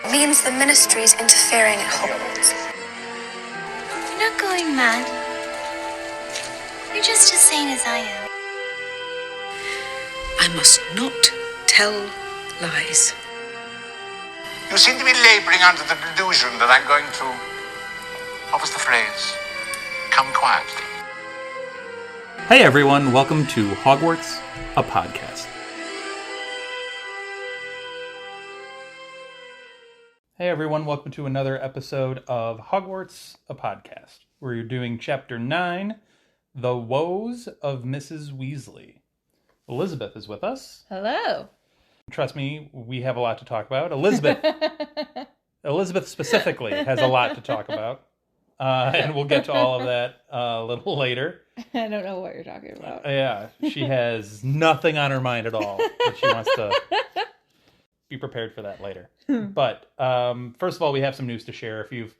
It means the ministry's interfering at Hogwarts. You're not going mad. You're just as sane as I am. I must not tell lies. You seem to be laboring under the delusion that I'm going to, what was the phrase? Come quietly. Hey everyone, welcome to Hogwarts, a podcast. Hey everyone, welcome to another episode of Hogwarts, a podcast. We're doing Chapter 9, The Woes of Mrs. Weasley. Elizabeth is with us. Hello. Trust me, we have a lot to talk about. Elizabeth specifically has a lot to talk about. And we'll get to all of that a little later. I don't know what you're talking about. Yeah, she has nothing on her mind at all. But she wants to be prepared for that later. But first of all, we have some news to share. If you've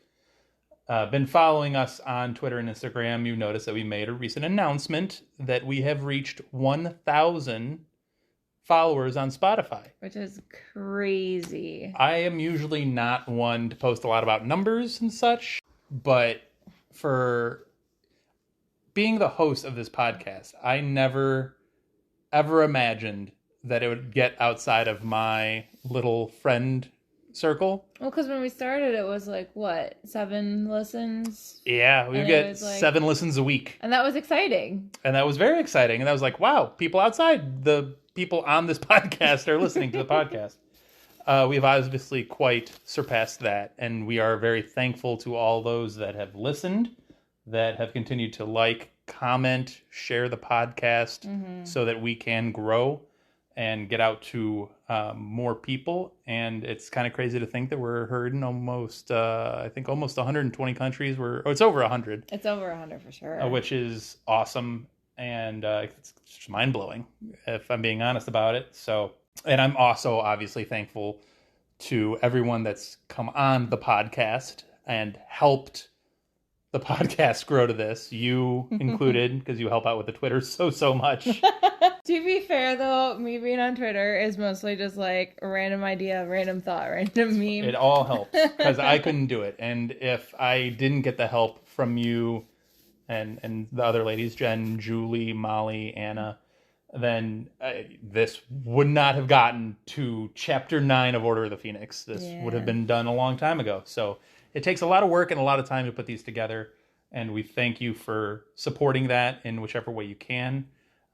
been following us on Twitter and Instagram, you noticed that we made a recent announcement that we have reached 1,000 followers on Spotify. Which is crazy. I am usually not one to post a lot about numbers and such, but for being the host of this podcast, I never, ever imagined that it would get outside of my little friend circle. Well, because when we started, it was like, what, 7 listens? Yeah, we would get 7 listens a week. And that was exciting. And that was very exciting. And I was like, wow, people outside the people on this podcast are listening to the podcast. We've obviously quite surpassed that. And we are very thankful to all those that have listened, that have continued to like, comment, share the podcast so that we can grow and get out to more people. And it's kind of crazy to think that we're heard in almost 120 countries. It's over 100. It's over 100 for sure. Which is awesome. And it's just mind-blowing, if I'm being honest about it. So, and I'm also obviously thankful to everyone that's come on the podcast and helped the podcast grow to this. You included, because you help out with the Twitter so much. To be fair, though, me being on Twitter is mostly just like a random idea, random thought, random meme. It all helps, because I couldn't do it. And if I didn't get the help from you and the other ladies, Jen, Julie, Molly, Anna, then this would not have gotten to Chapter 9 of Order of the Phoenix. This would have been done a long time ago. So it takes a lot of work and a lot of time to put these together. And we thank you for supporting that in whichever way you can.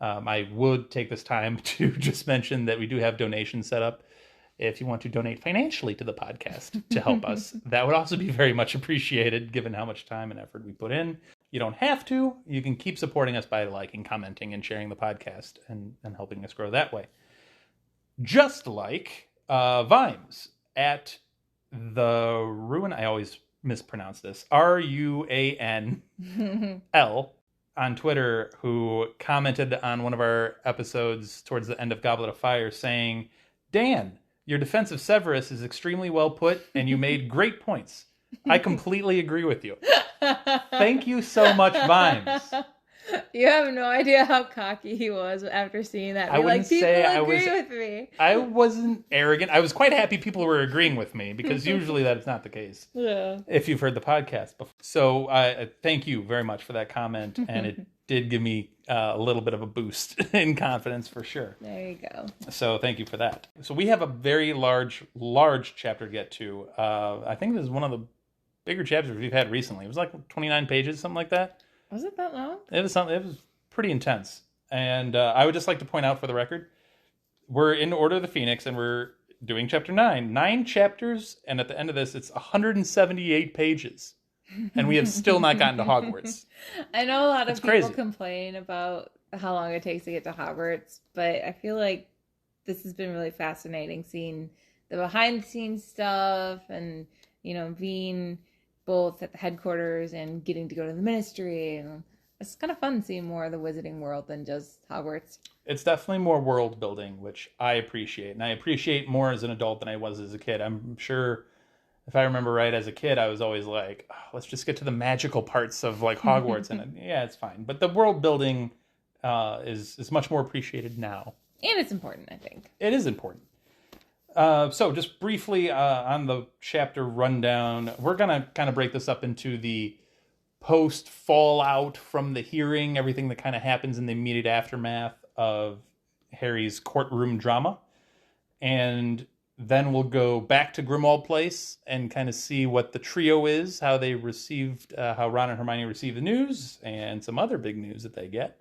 I would take this time to just mention that we do have donations set up. If you want to donate financially to the podcast to help us, that would also be very much appreciated, given how much time and effort we put in. You don't have to. You can keep supporting us by liking, commenting, and sharing the podcast and helping us grow that way. Just like Vimes at the Ruin, I always mispronounce this, RUANL on Twitter, who commented on one of our episodes towards the end of Goblet of Fire saying, Dan, your defense of Severus is extremely well put, and you made great points. I completely agree with you. Thank you so much, Vimes. You have no idea how cocky he was after seeing that. I wouldn't say I was. With me. I wasn't arrogant. I was quite happy people were agreeing with me, because usually that is not the case. Yeah. If you've heard the podcast before. So thank you very much for that comment, and it did give me a little bit of a boost in confidence for sure. There you go. So thank you for that. So we have a very large chapter to get to. I think this is one of the bigger chapters we've had recently. It was like 29 pages, something like that. Was it that long? It was pretty intense. And I would just like to point out for the record, we're in Order of the Phoenix and we're doing Chapter 9. 9 chapters, and at the end of this, it's 178 pages. And we have still not gotten to Hogwarts. I know a lot of people crazy. complain about how long it takes to get to Hogwarts, but I feel like this has been really fascinating, seeing the behind-the-scenes stuff and, being both at the headquarters and getting to go to the ministry. And it's kind of fun seeing more of the wizarding world than just Hogwarts. It's definitely more world building, which I appreciate. And I appreciate more as an adult than I was as a kid. I'm sure, if I remember right, as a kid, I was always like, oh, let's just get to the magical parts of like Hogwarts. And yeah, it's fine. But the world building is much more appreciated now. And it's important, I think. It is important. So just briefly on the chapter rundown, we're going to kind of break this up into the post fallout from the hearing, everything that kind of happens in the immediate aftermath of Harry's courtroom drama. And then we'll go back to Grimmauld Place and kind of see what the trio is, how they received, how Ron and Hermione received the news, and some other big news that they get.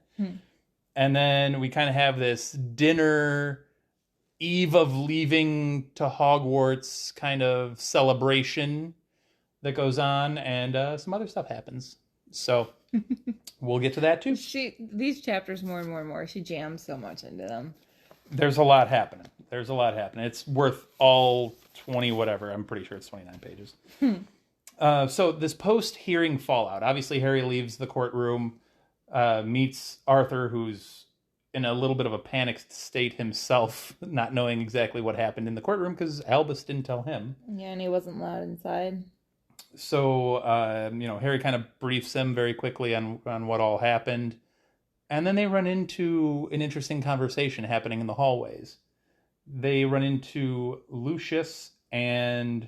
And then we kind of have this dinner, eve of leaving to Hogwarts kind of celebration that goes on, and some other stuff happens. So we'll get to that too. These chapters more and more and more, she jams so much into them. There's a lot happening. It's worth all 20 whatever. I'm pretty sure it's 29 pages. So this post-hearing fallout. Obviously, Harry leaves the courtroom, meets Arthur, who's in a little bit of a panicked state himself, not knowing exactly what happened in the courtroom because Albus didn't tell him. Yeah, and he wasn't allowed inside. So, Harry kind of briefs him very quickly on what all happened. And then they run into an interesting conversation happening in the hallways. They run into Lucius and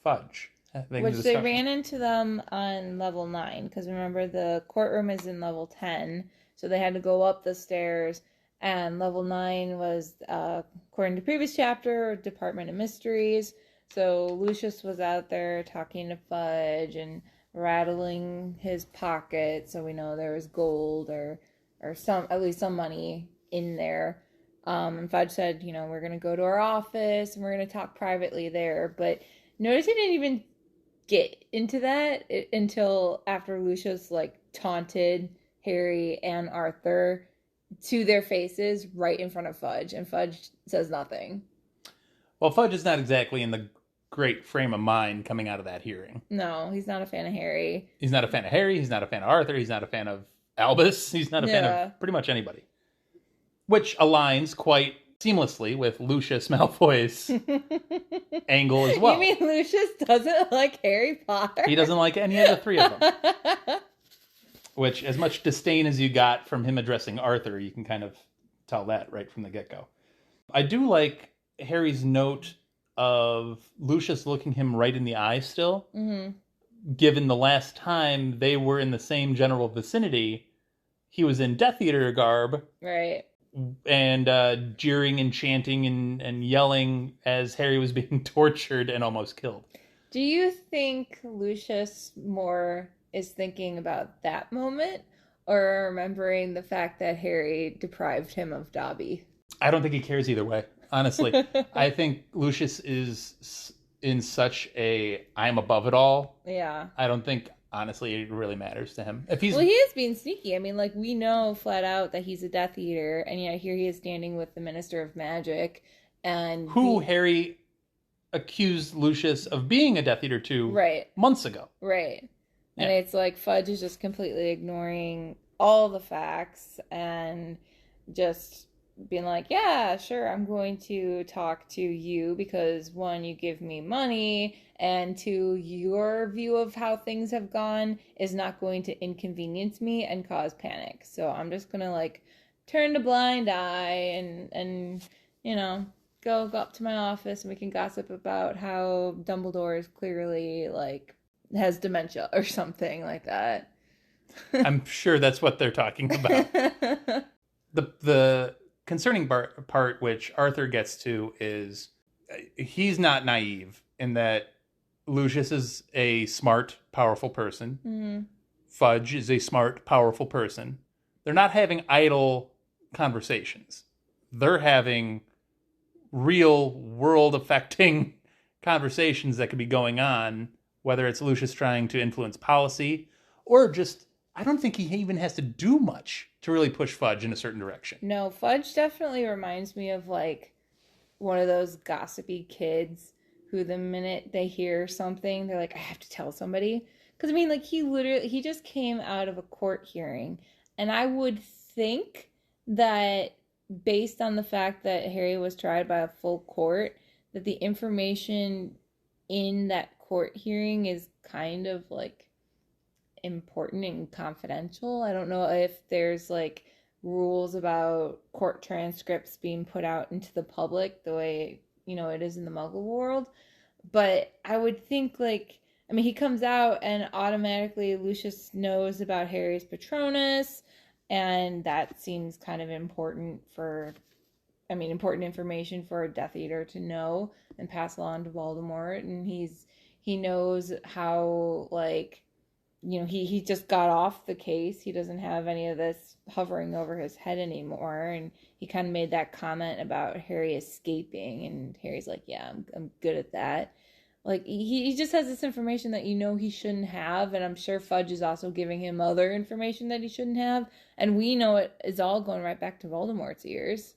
Fudge. Which they ran into them on level 9. Because remember, the courtroom is in level 10. So they had to go up the stairs. And level 9 was, according to previous chapter, Department of Mysteries. So Lucius was out there talking to Fudge and rattling his pocket. So we know there was gold or some, at least some money in there. And Fudge said, we're going to go to our office and we're going to talk privately there. But notice he didn't even get into that until after Lucius taunted Harry and Arthur to their faces right in front of Fudge. And Fudge says nothing. Well, Fudge is not exactly in the great frame of mind coming out of that hearing. No, he's not a fan of Harry. He's not a fan of Harry. He's not a fan of Arthur. He's not a fan of Albus. He's not a fan of pretty much anybody. Which aligns quite seamlessly with Lucius Malfoy's angle as well. You mean Lucius doesn't like Harry Potter? He doesn't like any of the three of them. Which, as much disdain as you got from him addressing Arthur, you can kind of tell that right from the get-go. I do like Harry's note of Lucius looking him right in the eye still. Mm-hmm. Given the last time they were in the same general vicinity, he was in Death Eater garb. Right. And jeering and chanting and yelling as Harry was being tortured and almost killed. Do you think Lucius more is thinking about that moment or remembering the fact that Harry deprived him of Dobby? I don't think he cares either way, honestly. I think Lucius is in such a I'm above it all. Yeah. I don't think, honestly, it really matters to him. Well, he is being sneaky. I mean, we know flat out that he's a Death Eater, and yet here he is standing with the Minister of Magic, and Harry accused Lucius of being a Death Eater to months ago. Right. Yeah. And it's Fudge is just completely ignoring all the facts and just being yeah, sure, I'm going to talk to you because, one, you give me money, and two, your view of how things have gone is not going to inconvenience me and cause panic. So I'm just going to turn a blind eye and go up to my office and we can gossip about how Dumbledore is clearly has dementia or something like that. I'm sure that's what they're talking about. The concerning part which Arthur gets to is he's not naive in that Lucius is a smart, powerful person. Mm-hmm. Fudge is a smart, powerful person. They're not having idle conversations. They're having real world-affecting conversations that could be going on, whether it's Lucius trying to influence policy or just, I don't think he even has to do much to really push Fudge in a certain direction. No, Fudge definitely reminds me of one of those gossipy kids who the minute they hear something, they're I have to tell somebody. Because, I mean, he just came out of a court hearing. And I would think that based on the fact that Harry was tried by a full court, that the information in that court hearing is kind of important and confidential. I don't know if there's rules about court transcripts being put out into the public the way it is in the Muggle world. But I would think, like, I mean, he comes out and automatically Lucius knows about Harry's Patronus, and that seems kind of important information for a Death Eater to know and pass along to Voldemort. And he knows how, like, he just got off the case. He doesn't have any of this hovering over his head anymore. And he kind of made that comment about Harry escaping, and Harry's like, yeah, I'm good at that. Like, he just has this information that he shouldn't have, and I'm sure Fudge is also giving him other information that he shouldn't have, and we know it is all going right back to Voldemort's ears.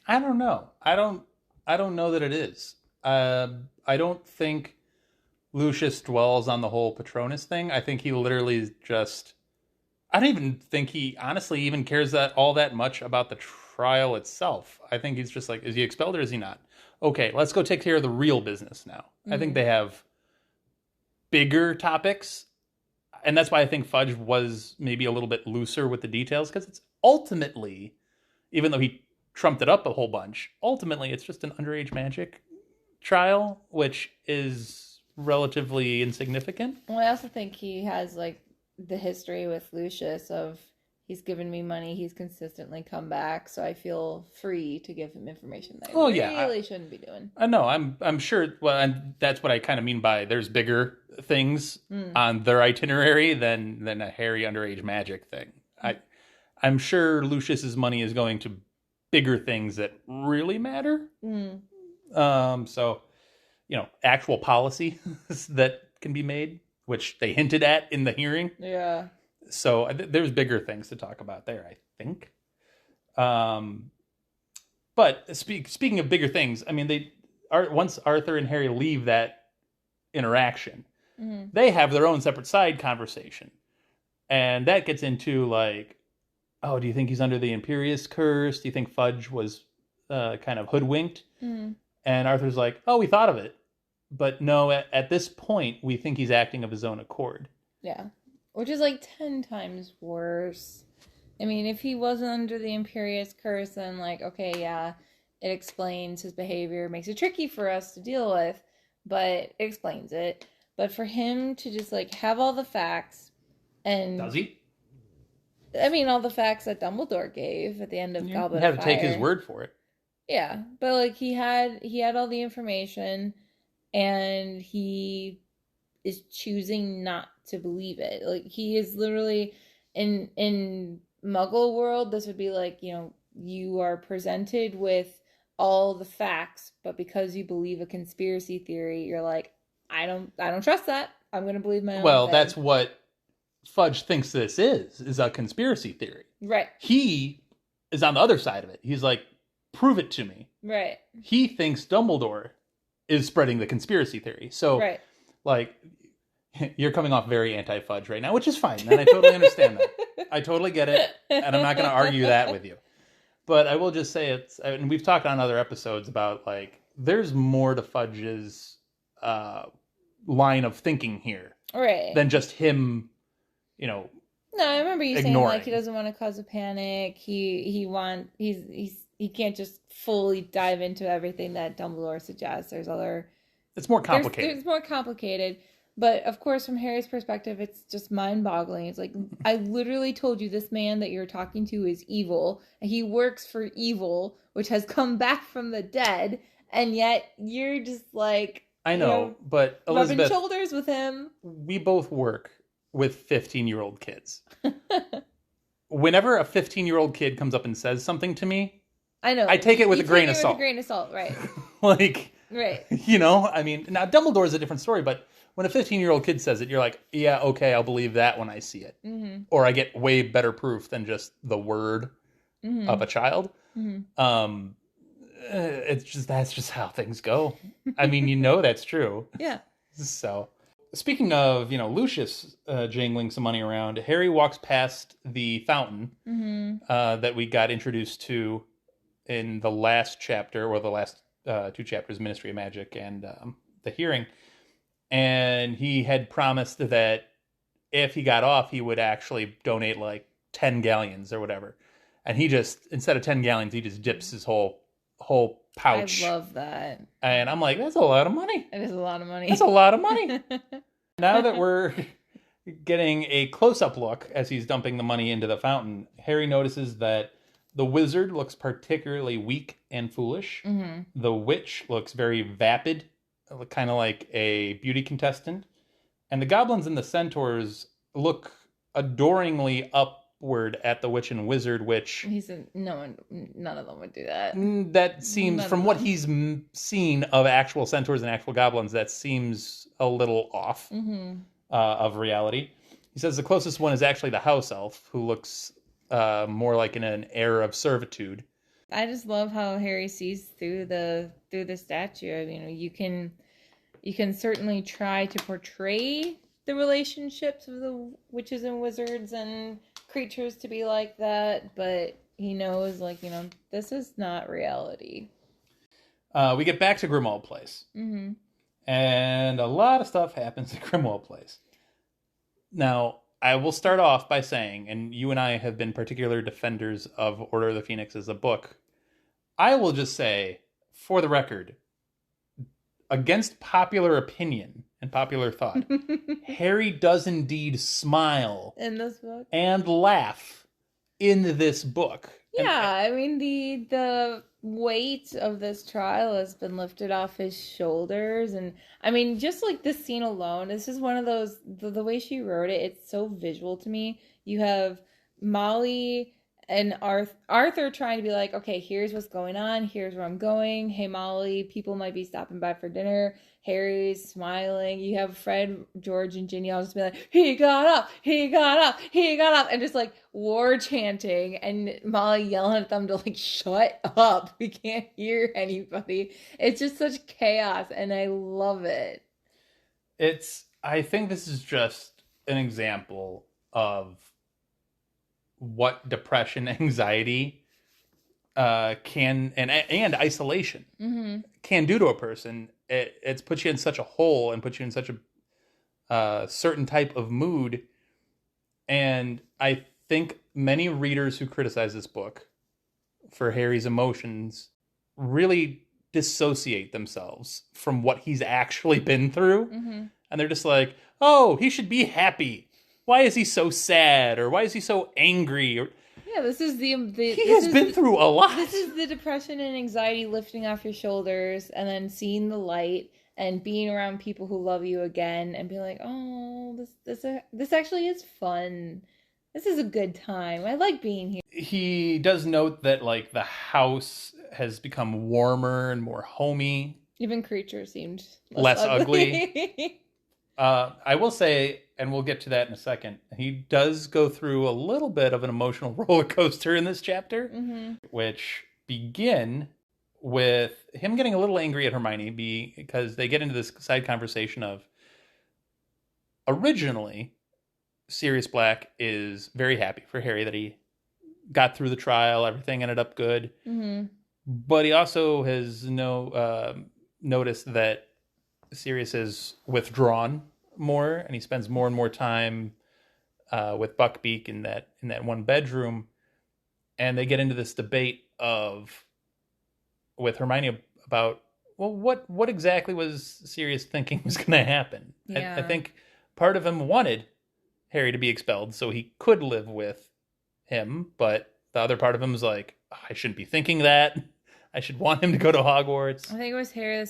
I don't know. I don't know that it is. I don't think Lucius dwells on the whole Patronus thing. I think he literally just... I don't even think he honestly even cares all that much about the trial itself. I think he's just like, is he expelled or is he not? Okay, let's go take care of the real business now. Mm-hmm. I think they have bigger topics. And that's why I think Fudge was maybe a little bit looser with the details, because it's ultimately, even though he trumped it up a whole bunch, ultimately it's just an underage magic trial, which is relatively insignificant. Well, I also think he has, like, the history with Lucius of he's given me money, he's consistently come back, so I feel free to give him information that I really shouldn't be doing. I know, I'm sure, well, and that's what I kind of mean by there's bigger things on their itinerary than a Harry underage magic thing. I'm sure Lucius's money is going to bigger things that really matter. So, actual policy that can be made, which they hinted at in the hearing. Yeah. So there's bigger things to talk about there, I think. But speaking of bigger things, I mean, once Arthur and Harry leave that interaction, they have their own separate side conversation. And that gets into, like, oh, do you think he's under the Imperious Curse? Do you think Fudge was kind of hoodwinked? And Arthur's like, oh, we thought of it. But no, at this point, we think he's acting of his own accord. Yeah. Which is like 10 times worse. I mean, if he wasn't under the Imperious Curse, then, like, okay, yeah, it explains his behavior, makes it tricky for us to deal with, but it explains it. But for him to just, like, have all the facts and... Does he? I mean, all the facts that Dumbledore gave at the end of Goblet of Fire. You have to take his word for it. Yeah, but, like, he had all the information, and he is choosing not to believe it. Like, he is literally in Muggle world, this would be like, you are presented with all the facts, but because you believe a conspiracy theory, you're like, I don't trust that. I'm going to believe my own thing. That's what Fudge thinks this is a conspiracy theory. Right. He is on the other side of it. He's like, prove it to me. Right. He thinks Dumbledore is spreading the conspiracy theory. So, right. Like, you're coming off very anti-Fudge right now, which is fine. And I totally understand that. I totally get it. And I'm not going to argue that with you. But I will just say and we've talked on other episodes about, like, there's more to Fudge's line of thinking here. Right. Than just him, No, I remember you saying, like, he doesn't want to cause a panic. He can't just fully dive into everything that Dumbledore suggests. It's more complicated. It's more complicated. But, of course, from Harry's perspective, it's just mind-boggling. It's like, I literally told you this man that you're talking to is evil, and he works for evil, which has come back from the dead, and yet you're just like... I know, but Elizabeth... rubbing shoulders with him. We both work with 15-year-old kids. Whenever a 15-year-old kid comes up and says something to me, I know. I take it with a grain of salt. With a grain of salt, right. Like... Right. I mean, now Dumbledore is a different story, but when a 15-year-old kid says it, you're like, yeah, okay, I'll believe that when I see it. Mm-hmm. Or I get way better proof than just the word of a child. Mm-hmm. That's just how things go. I mean, that's true. Yeah. So, speaking of, Lucius jangling some money around, Harry walks past the fountain that we got introduced to in the last chapter, or the last 2 chapters, Ministry of Magic and the hearing. And he had promised that if he got off, he would actually donate like 10 galleons or whatever. And he just, instead of 10 gallons, he just dips his whole pouch. I love that. And I'm like, that's a lot of money. It is a lot of money. That's a lot of money. Now that we're getting a close-up look as he's dumping the money into the fountain, Harry notices that the wizard looks particularly weak and foolish. Mm-hmm. The witch looks very vapid, kind of like a beauty contestant. And the goblins and the centaurs look adoringly upward at the witch and wizard, which... None of them would do that. That seems, from what he's seen of actual centaurs and actual goblins, that seems a little off of reality. He says the closest one is actually the house elf, who looks more like in an air of servitude. I just love how Harry sees through the statue. You know, you can certainly try to portray the relationships of the witches and wizards and creatures to be like that, but he knows, like, you know, this is not reality. We get back to Grimmauld Place. Mm-hmm. And a lot of stuff happens at Grimmauld Place. Now, I will start off by saying, and you and I have been particular defenders of Order of the Phoenix as a book, I will just say, for the record, against popular opinion and popular thought, Harry does indeed smile in this book and laugh in this book. Yeah, I mean, the weight of this trial has been lifted off his shoulders. And I mean, just like this scene alone, this is one of those, the way she wrote it, it's so visual to me. You have Molly and Arthur trying to be like, okay, here's what's going on. Here's where I'm going. Hey, Molly, people might be stopping by for dinner. Harry's smiling. You have Fred, George, and Ginny all just be like, he got up, he got up, he got up. And just like war chanting. And Molly yelling at them to like, shut up. We can't hear anybody. It's just such chaos. And I love it. I think this is just an example of what depression, anxiety can, and isolation can do to a person. It's put you in such a hole and put you in such a certain type of mood. And I think many readers who criticize this book for Harry's emotions really dissociate themselves from what he's actually been through. And they're just like, oh, he should be happy. Why is he so sad? Or why is he so angry? Or, yeah, this is he has been through a lot. This is the depression and anxiety lifting off your shoulders, and then seeing the light and being around people who love you again, and being like, oh, this actually is fun. This is a good time. I like being here. He does note that like the house has become warmer and more homey. Even creatures seemed less ugly. I will say, and we'll get to that in a second, he does go through a little bit of an emotional roller coaster in this chapter, which begin with him getting a little angry at Hermione because they get into this side conversation of, originally, Sirius Black is very happy for Harry that he got through the trial, everything ended up good, but he also has noticed that Sirius is withdrawn more, and he spends more and more time with Buckbeak in that one bedroom, and they get into this debate with Hermione about, well, what exactly was Sirius thinking was going to happen? Yeah. I think part of him wanted Harry to be expelled so he could live with him, but the other part of him was like, oh, I shouldn't be thinking that. I should want him to go to Hogwarts. I think it was Harry that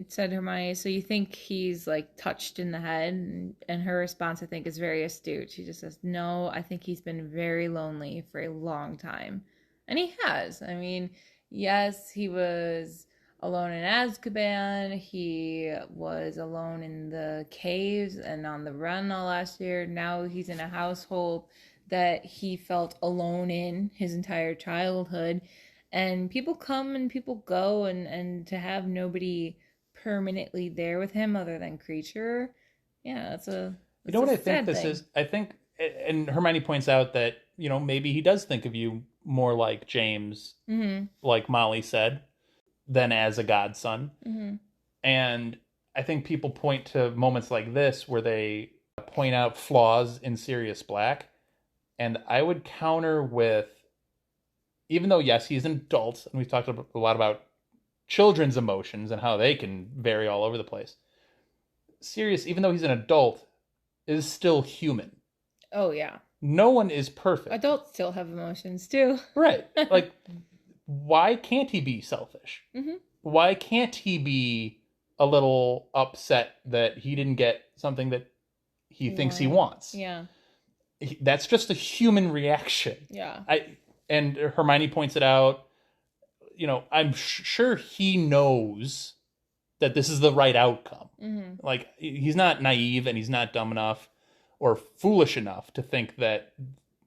said to Hermione, so you think he's like touched in the head? And her response, I think, is very astute. She just says, no, I think he's been very lonely for a long time. And he has. I mean, yes, he was alone in Azkaban. He was alone in the caves and on the run all last year. Now he's in a household that he felt alone in his entire childhood. And people come and people go, and to have nobody permanently there with him other than Creature, yeah, that's a you know what I think this thing. is? I think, and Hermione points out that, maybe he does think of you more like James, like Molly said, than as a godson. And I think people point to moments like this where they point out flaws in Sirius Black, and I would counter with, even though, yes, he's an adult, and we've talked a lot about children's emotions and how they can vary all over the place. Sirius, even though he's an adult, is still human. Oh, yeah. No one is perfect. Adults still have emotions, too. Right. Like, why can't he be selfish? Mm-hmm. Why can't he be a little upset that he didn't get something that he thinks he wants? Yeah. That's just a human reaction. Yeah. And Hermione points it out. You know, I'm sure he knows that this is the right outcome. Mm-hmm. Like, he's not naive and he's not dumb enough or foolish enough to think that,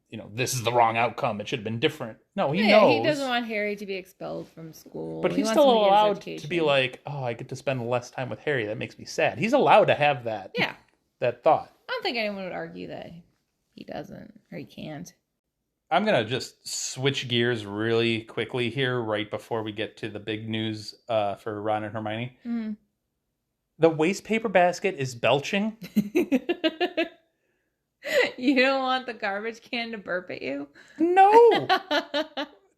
you know, this is the wrong outcome. It should have been different. No, he knows. He doesn't want Harry to be expelled from school. But he's still allowed to be like, oh, I get to spend less time with Harry. That makes me sad. He's allowed to have that. Yeah. That thought. I don't think anyone would argue that he doesn't or he can't. I'm going to just switch gears really quickly here right before we get to the big news for Ron and Hermione. Mm-hmm. The waste paper basket is belching. You don't want the garbage can to burp at you? No.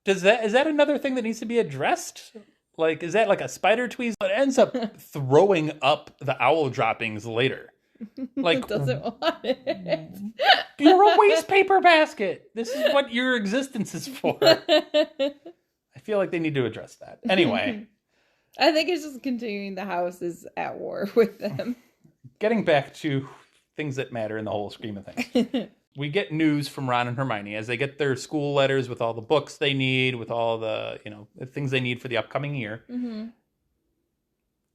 Is that another thing that needs to be addressed? Like, is that like a spider tweeze? It ends up throwing up the owl droppings later. Like, It doesn't want it. You're a waste paper basket. This is what your existence is for. I feel like they need to address that. Anyway. I think it's just continuing the house is at war with them. Getting back to things that matter in the whole scheme of things. We get news from Ron and Hermione as they get their school letters with all the books they need, with all the, the things they need for the upcoming year. Mm-hmm.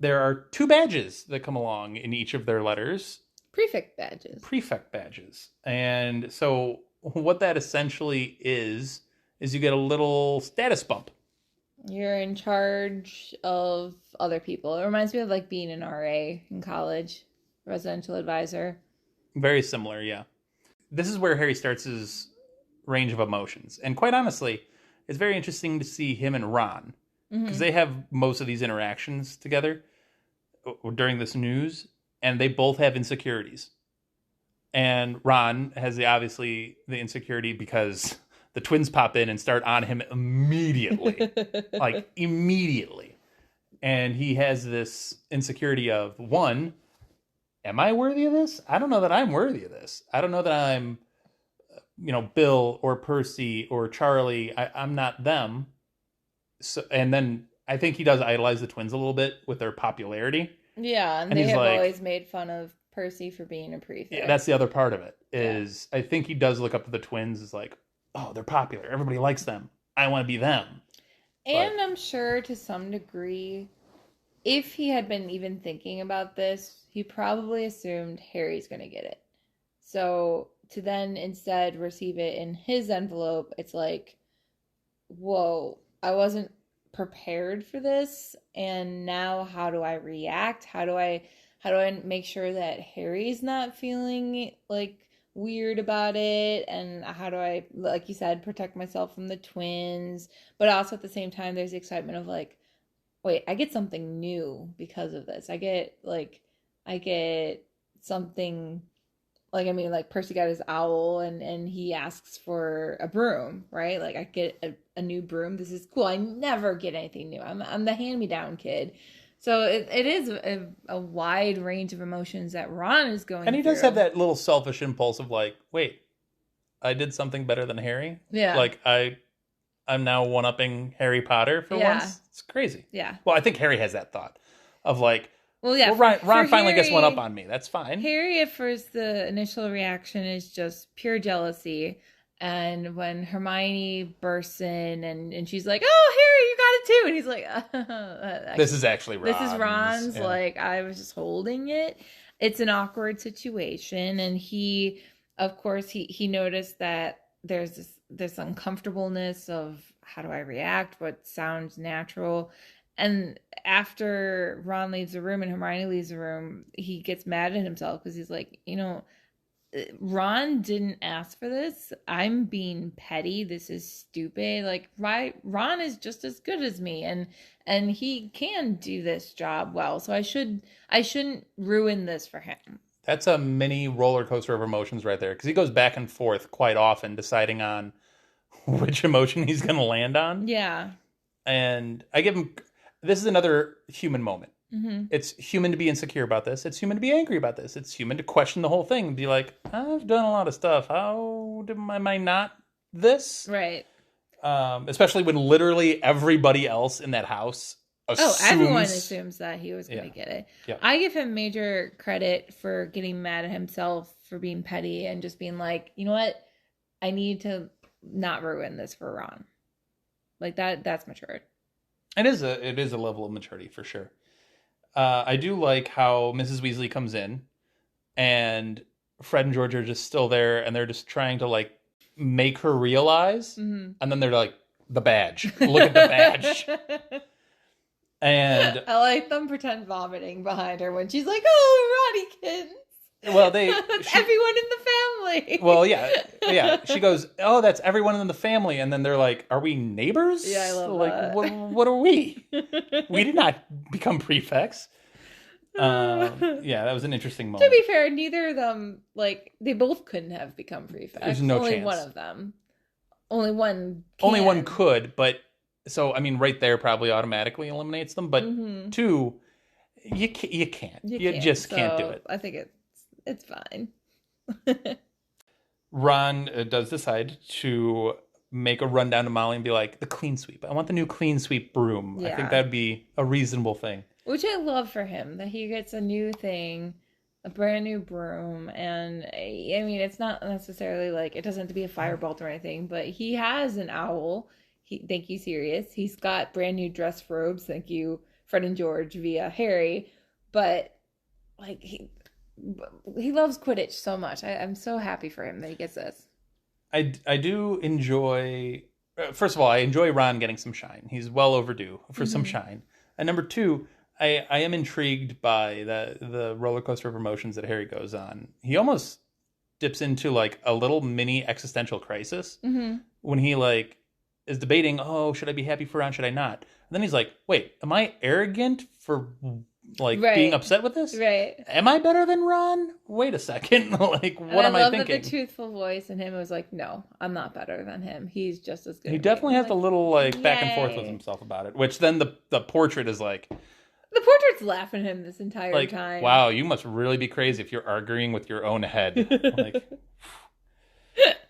There are 2 badges that come along in each of their letters. Prefect badges. And so what that essentially is you get a little status bump. You're in charge of other people. It reminds me of like being an RA in college, residential advisor. Very similar, yeah. This is where Harry starts his range of emotions. And quite honestly, it's very interesting to see him and Ron. Because they have most of these interactions together during this news. And they both have insecurities. And Ron has obviously the insecurity because the twins pop in and start on him immediately. Like, immediately. And he has this insecurity of, one, am I worthy of this? I don't know that I'm worthy of this. I don't know that I'm, Bill or Percy or Charlie. I'm not them. So, and then I think he does idolize the twins a little bit with their popularity. Yeah, and they have always made fun of Percy for being a prefect. Yeah, that's the other part of it, is I think he does look up to the twins as like, oh, they're popular. Everybody likes them. I want to be them. And I'm sure to some degree, if he had been even thinking about this, he probably assumed Harry's going to get it. So to then instead receive it in his envelope, it's like, whoa, I wasn't prepared for this, and now how do I react? How do I make sure that Harry's not feeling like weird about it, and how do I, like you said, protect myself from the twins, but also at the same time there's the excitement of like, wait, I get something new because of this. I get something, like Percy got his owl and he asks for a broom, right? Like I get a new broom. This is cool. I never get anything new. I'm the hand-me-down kid. So it is a wide range of emotions that Ron is going through. And he does have that little selfish impulse of like, wait, I did something better than Harry? Yeah. Like I'm now one-upping Harry Potter for once? It's crazy. Yeah. Well, I think Harry has that thought of like, well, yeah. Ron finally gets one up on me. That's fine. Harry, at first, the initial reaction is just pure jealousy. And when Hermione bursts in and she's like, oh, Harry, you got it too. And he's like, this is actually Ron's. This is Ron's. Yeah. Like, I was just holding it. It's an awkward situation. And he, of course, he noticed that there's this uncomfortableness of how do I react? What sounds natural? And after Ron leaves the room and Hermione leaves the room, he gets mad at himself because he's like, Ron didn't ask for this. I'm being petty. This is stupid. Like, Ron is just as good as me, and he can do this job well. So I shouldn't ruin this for him. That's a mini roller coaster of emotions right there, because he goes back and forth quite often, deciding on which emotion he's going to land on. Yeah. And I give him. this is another human moment. Mm-hmm. It's human to be insecure about this. It's human to be angry about this. It's human to question the whole thing and be like, I've done a lot of stuff. Am I not this? Right. Especially when literally everybody else in that house assumes... everyone assumes that he was going to get it. Yeah. I give him major credit for getting mad at himself for being petty and just being like, you know what? I need to not ruin this for Ron. Like that's matured. It is a level of maturity for sure. I do like how Mrs. Weasley comes in and Fred and George are just still there and they're just trying to like make her realize. Mm-hmm. And then they're like, the badge. Look at the badge. And I like them pretend vomiting behind her when she's like, oh, Ronnie kittens. Well, that's everyone in the family. Well, yeah. She goes, "Oh, that's everyone in the family," and then they're like, "Are we neighbors?" Yeah, I love that. What are we? We did not become prefects. Yeah, that was an interesting moment. To be fair, neither of them they both couldn't have become prefects. There's no Only chance. one of them. Only one. Only one could, but so I mean, right there probably automatically eliminates them. But two, you can't. You just can't do it. I think it's fine. Ron does decide to make a run down to Molly and be like, the clean sweep. I want the new clean sweep broom. Yeah. I think that'd be a reasonable thing. Which I love for him, that he gets a new thing, a brand new broom. And I mean, it's not necessarily like, it doesn't have to be a firebolt or anything, but he has an owl. Thank you, Sirius. He's got brand new dress robes. Thank you, Fred and George via Harry. But like, he loves Quidditch so much. I'm so happy for him that he gets this. I do enjoy... First of all, I enjoy Ron getting some shine. He's well overdue for some shine. And number two, I am intrigued by the roller coaster of emotions that Harry goes on. He almost dips into like a little mini existential crisis when he like is debating, oh, should I be happy for Ron? Should I not? And then he's like, wait, am I arrogant for... being upset with this? Right. Am I better than Ron? Wait a second. Like, what am I thinking? That the truthful voice in him was like, no, I'm not better than him. He's just as good. He definitely has a little back and forth with himself about it, which then the portrait is like... The portrait's laughing at him this entire time. Wow, you must really be crazy if you're arguing with your own head. Like,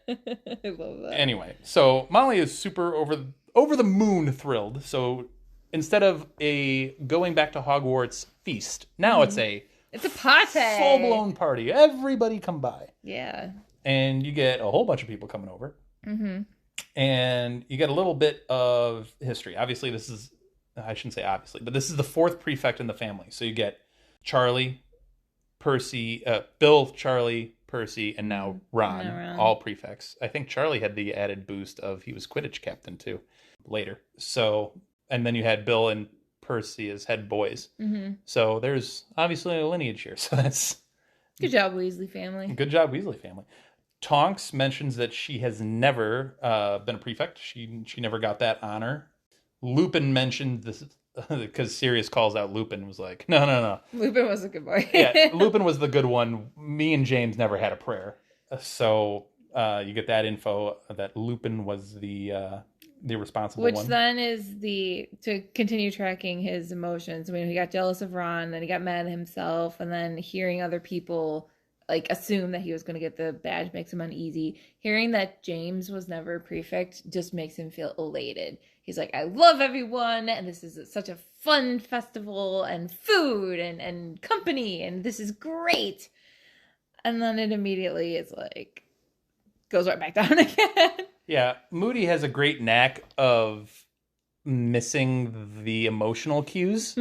I love that. Anyway, so Molly is super over the moon thrilled. So... instead of a going back to Hogwarts feast, now it's a party, full-blown party. Everybody come by. Yeah. And you get a whole bunch of people coming over. Mm-hmm. And you get a little bit of history. Obviously, I shouldn't say obviously, but this is the fourth prefect in the family. So you get Charlie, Percy, Bill, Charlie, Percy, and now Ron, all prefects. I think Charlie had the added boost of he was Quidditch captain too later. So... and then you had Bill and Percy as head boys. Mm-hmm. So there's obviously a lineage here. So that's... good job, Weasley family. Good job, Weasley family. Tonks mentions that she has never been a prefect. She never got that honor. Lupin mentioned this because Sirius calls out Lupin, was like, no. Lupin was a good boy. Yeah, Lupin was the good one. Me and James never had a prayer. So you get that info that Lupin was the responsible one. Which then is to continue tracking his emotions. I mean, he got jealous of Ron, then he got mad at himself, and then hearing other people like assume that he was going to get the badge makes him uneasy. Hearing that James was never prefect just makes him feel elated. He's like, I love everyone, and this is such a fun festival, and food, and company, and this is great. And then it immediately is like, goes right back down again. Yeah, Moody has a great knack of missing the emotional cues.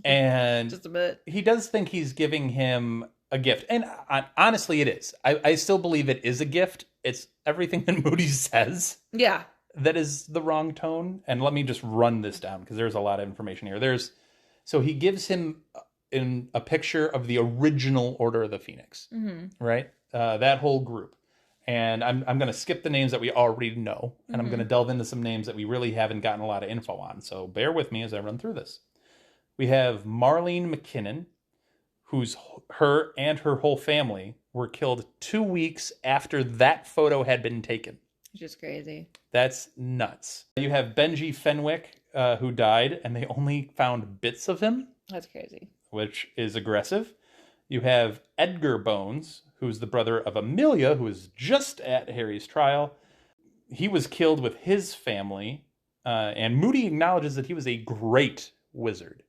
And just a bit. He does think he's giving him a gift. And honestly, it is. I still believe it is a gift. It's everything that Moody says. Yeah. That is the wrong tone. And let me just run this down because there's a lot of information here. So he gives him in a picture of the original Order of the Phoenix, right? That whole group. And I'm going to skip the names that we already know, and I'm going to delve into some names that we really haven't gotten a lot of info on. So bear with me as I run through this. We have Marlene McKinnon, her and her whole family were killed 2 weeks after that photo had been taken. Which is crazy. That's nuts. You have Benji Fenwick, who died, and they only found bits of him, That's crazy. which is aggressive. You have Edgar Bones, who's the brother of Amelia, who was just at Harry's trial. He was killed with his family, and Moody acknowledges that he was a great wizard,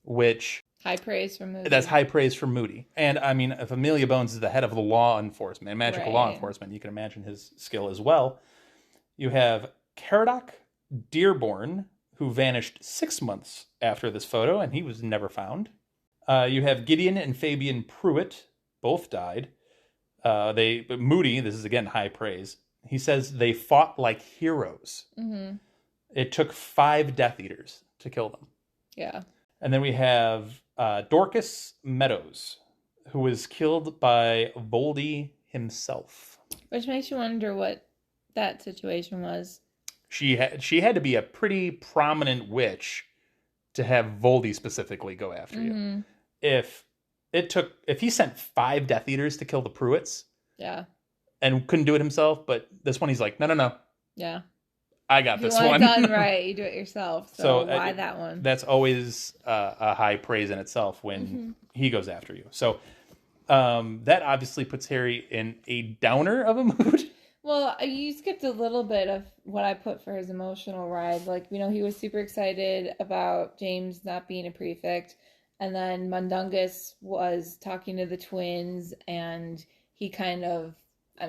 which... High praise from Moody. That's high praise from Moody. And, I mean, if Amelia Bones is the head of the law enforcement, magical law enforcement, you can imagine his skill as well. You have Caradoc Dearborn, who vanished 6 months after this photo, and he was never found. You have Gideon and Fabian Pruitt, both died. But Moody, this is again high praise, he says they fought like heroes. Mm-hmm. It took 5 Death Eaters to kill them. Yeah. And then we have Dorcas Meadows, who was killed by Voldy himself. Which makes you wonder what that situation was. She had to be a pretty prominent witch to have Voldy specifically go after you. If he sent 5 Death Eaters to kill the Pruitts, and couldn't do it himself, but this one he's like, no, yeah, I got this one. It done right, you do it yourself. So why that one? That's always a high praise in itself when he goes after you. So that obviously puts Harry in a downer of a mood. Well, you skipped a little bit of what I put for his emotional ride. Like, he was super excited about James not being a prefect. And then Mundungus was talking to the twins, and he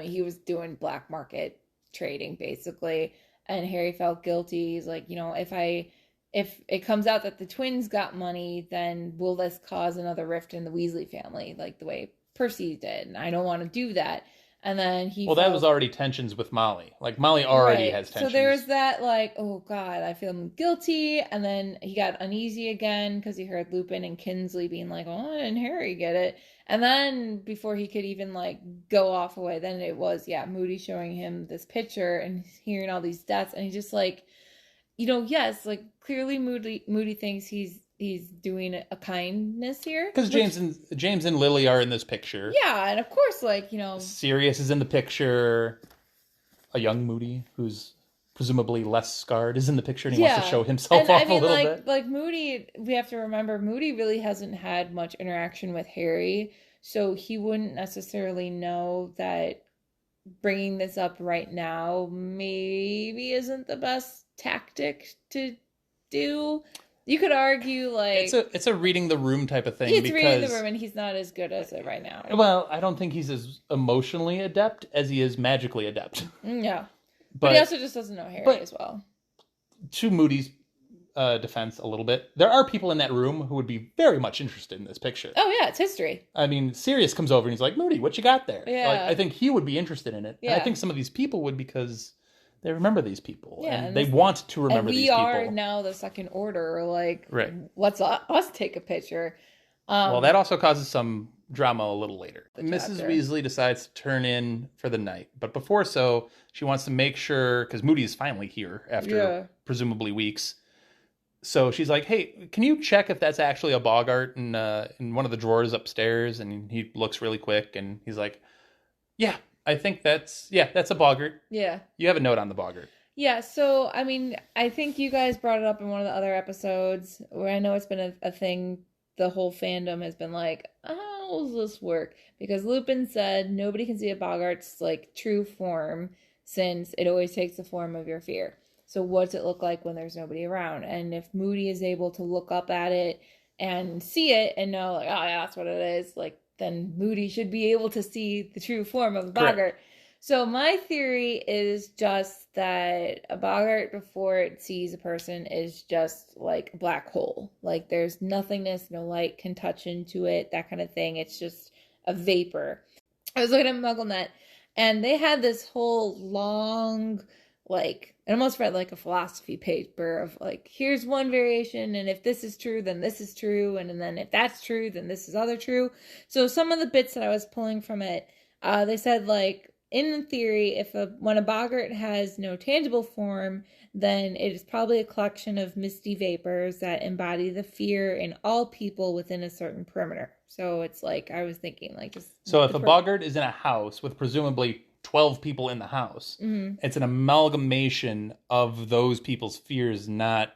he was doing black market trading, basically. And Harry felt guilty. He's like, if it comes out that the twins got money, then will this cause another rift in the Weasley family, like the way Percy did? And I don't want to do that. And then that was already tensions with Molly. Like, Molly already has tensions. So there was that, like, oh, God, I feel guilty. And then he got uneasy again because he heard Lupin and Kinsley being like, oh, and Harry get it. And then before he could even, like, go off away, then it was, Moody showing him this picture and hearing all these deaths. And he's just like, yes, like, clearly Moody thinks he's doing a kindness here. Because James and Lily are in this picture. Yeah, and of course, like, Sirius is in the picture. A young Moody, who's presumably less scarred, is in the picture, and he wants to show himself off a little bit. Like, Moody, we have to remember, Moody really hasn't had much interaction with Harry, so he wouldn't necessarily know that bringing this up right now maybe isn't the best tactic to do. You could argue, like... It's a reading the room type of thing. He's reading the room, and he's not as good as it right now. Well, I don't think he's as emotionally adept as he is magically adept. Yeah. But he also just doesn't know Harry as well. To Moody's defense a little bit, there are people in that room who would be very much interested in this picture. Oh, yeah, it's history. I mean, Sirius comes over, and he's like, Moody, what you got there? Yeah. Like, I think he would be interested in it. Yeah. And I think some of these people would, because... they remember these people, and they this, want to remember these people. And we are now the second order, like, right. Let's us take a picture. Well, that also causes some drama a little later. Mrs. chapter. Weasley decides to turn in for the night, but before so, she wants to make sure, because Moody is finally here after presumably weeks. So she's like, hey, can you check if that's actually a boggart in one of the drawers upstairs? And he looks really quick, and he's like, yeah. I think that's a boggart. Yeah. You have a note on the boggart. Yeah, so, I mean, I think you guys brought it up in one of the other episodes, where I know it's been a thing, the whole fandom has been like, how does this work? Because Lupin said nobody can see a boggart's, like, true form, since it always takes the form of your fear. So what's it look like when there's nobody around? And if Moody is able to look up at it and see it and know, like, oh, yeah, that's what it is, like, then Moody should be able to see the true form of a boggart. Correct. So my theory is just that a boggart, before it sees a person, is just like a black hole. Like, there's nothingness, no light can touch into it, that kind of thing. It's just a vapor. I was looking at MuggleNet, and they had this whole long, like, it almost read like a philosophy paper of, like, here's one variation, and if this is true, then this is true, and then if that's true, then this is other true. So some of the bits that I was pulling from it, they said, like, in theory, when a boggart has no tangible form, then it is probably a collection of misty vapors that embody the fear in all people within a certain perimeter. So it's like, I was thinking, like, just... So if a boggart is in a house with presumably 12 people in the house, it's an amalgamation of those people's fears, not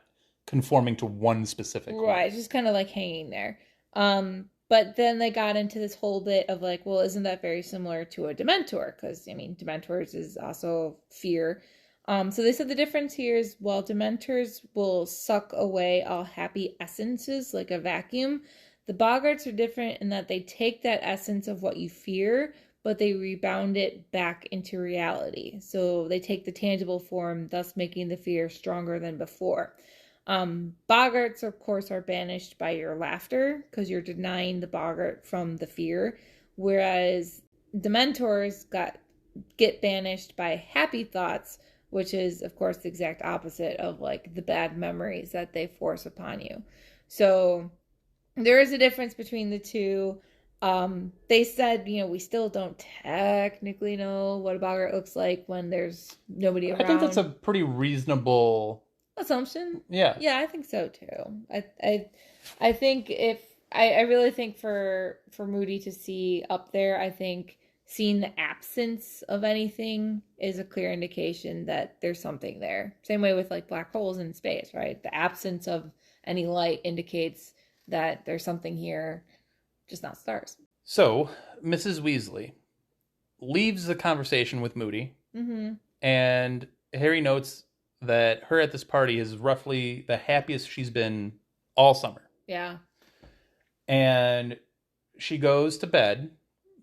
conforming to one specific one. Right, it's just kind of like hanging there. But then they got into this whole bit of like, well, isn't that very similar to a Dementor? Because, I mean, Dementors is also fear. So they said the difference here is, while Dementors will suck away all happy essences like a vacuum, the boggarts are different in that they take that essence of what you fear, but they rebound it back into reality. So they take the tangible form, thus making the fear stronger than before. Boggarts, of course, are banished by your laughter because you're denying the boggart from the fear, whereas Dementors get banished by happy thoughts, which is, of course, the exact opposite of like the bad memories that they force upon you. So there is a difference between the two. They said, we still don't technically know what a boggart looks like when there's nobody around. I think that's a pretty reasonable assumption. Yeah, I think so too. I think I really think for Moody to see up there, I think seeing the absence of anything is a clear indication that there's something there. Same way with like black holes in space, right? The absence of any light indicates that there's something here, just not stars. So Mrs. Weasley leaves the conversation with Moody, and Harry notes that her at this party is roughly the happiest she's been all summer. Yeah. And she goes to bed,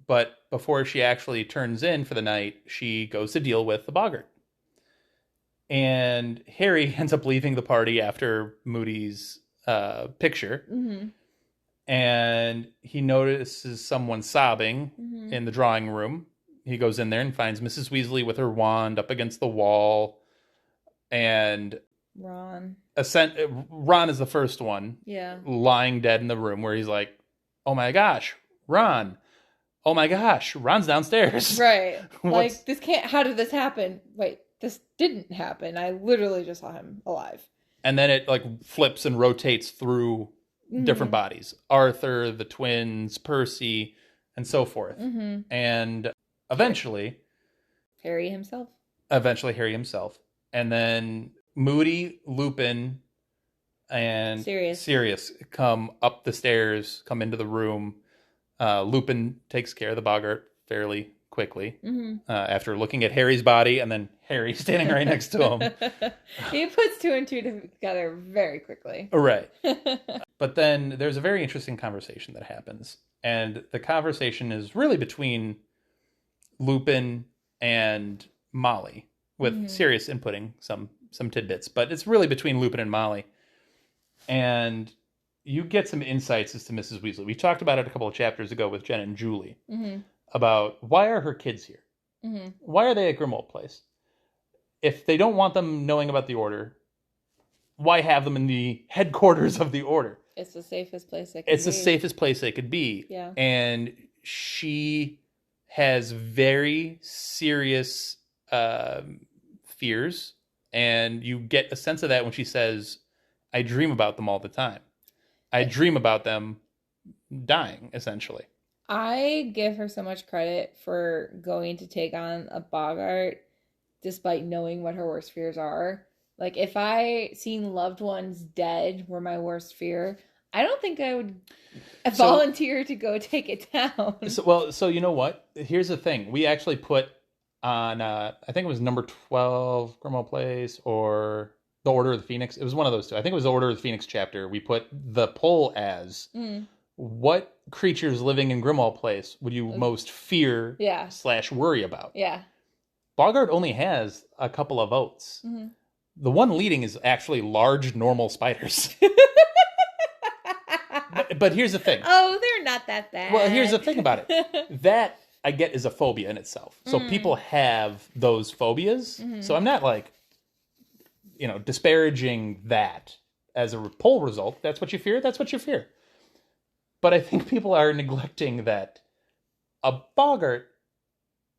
but before she actually turns in for the night, she goes to deal with the boggart. And Harry ends up leaving the party after Moody's picture. And he notices someone sobbing in the drawing room. He goes in there and finds Mrs. Weasley with her wand up against the wall. And Ron is the first one. Yeah. Lying dead in the room, where he's like, oh my gosh, Ron. Oh my gosh, Ron's downstairs. Right. Like, this can't, how did this happen? Wait, this didn't happen. I literally just saw him alive. And then it like flips and rotates through different bodies. Arthur, the twins, Percy, and so forth. And eventually Harry himself. And then Moody, Lupin, and Sirius come up the stairs, come into the room. Lupin takes care of the boggart fairly quickly after looking at Harry's body, and then Harry standing right next to him. He puts two and two together very quickly. Right. But then there's a very interesting conversation that happens. And the conversation is really between Lupin and Molly, with Sirius inputting some tidbits. But it's really between Lupin and Molly. And you get some insights as to Mrs. Weasley. We talked about it a couple of chapters ago with Jen and Julie about why are her kids here? Why are they at Grimmauld Place? If they don't want them knowing about the Order, why have them in the headquarters of the Order? It's the safest place they could be. It's the safest place they could be. Yeah. And she has very serious fears. And you get a sense of that when she says, I dream about them all the time. I dream about them dying, essentially. I give her so much credit for going to take on a boggart despite knowing what her worst fears are. Like, if I seen loved ones dead were my worst fear, I don't think I would volunteer to go take it down. So you know what? Here's the thing. We actually put on, I think it was number 12, Grimmauld Place, or the Order of the Phoenix. It was one of those two. I think it was the Order of the Phoenix chapter. We put the poll as, what creatures living in Grimmauld Place would you most fear / worry about? Yeah. Boggart only has a couple of votes. The one leading is actually large, normal spiders. but here's the thing. Oh, they're not that bad. Well, here's the thing about it. That, I get, is a phobia in itself. So people have those phobias. So I'm not like, disparaging that as a poll result. That's what you fear. That's what you fear. But I think people are neglecting that a boggart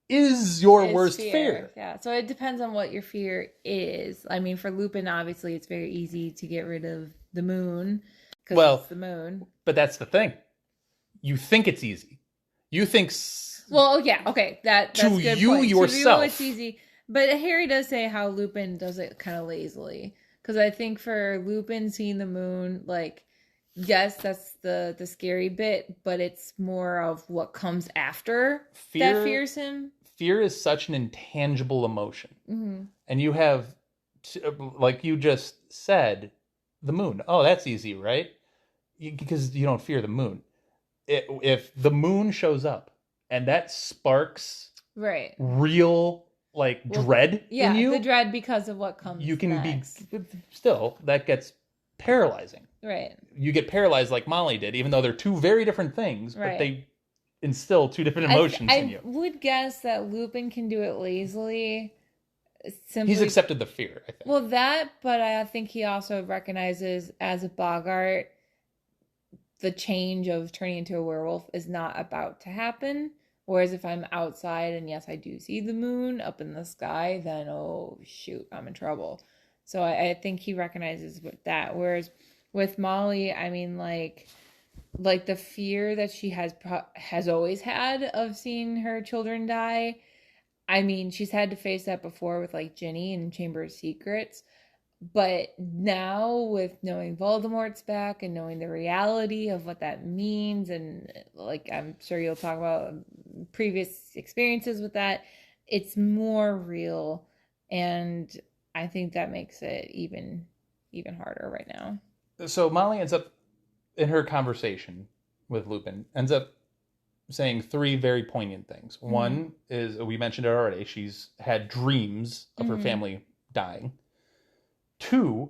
is your worst fear. Yeah, so it depends on what your fear is. I mean, for Lupin, obviously, it's very easy to get rid of the moon. Because it's the moon. But that's the thing. You think it's easy. You think... Well, yeah, okay. That's a good you point. yourself. To you, it's easy. But Harry does say how Lupin does it kind of lazily. Because I think for Lupin seeing the moon, like, yes, that's the scary bit, but it's more of what comes after that fears him. Fear is such an intangible emotion. Mm-hmm. And you have, like you just said, the moon. Oh, that's easy, right? Because you don't fear the moon. If the moon shows up and that sparks real dread in you, the dread because of what comes you can next. be still, that gets paralyzing. Right. You get paralyzed like Molly did, even though they're two very different things, but they instill two different emotions in you. I would guess that Lupin can do it lazily. He's accepted the fear, I think. Well, but I think he also recognizes as a boggart, the change of turning into a werewolf is not about to happen. Whereas if I'm outside and yes, I do see the moon up in the sky, then, oh, shoot, I'm in trouble. So I think he recognizes with that. Whereas with Molly, I mean, like the fear that she has always had of seeing her children die. I mean, she's had to face that before with like Ginny and Chamber of Secrets. But now with knowing Voldemort's back and knowing the reality of what that means, and like I'm sure you'll talk about previous experiences with that, it's more real, and I think that makes it even harder right now. So Molly ends up, in her conversation with Lupin, ends up saying three very poignant things. Mm-hmm. One is, we mentioned it already, she's had dreams of her family dying. 2,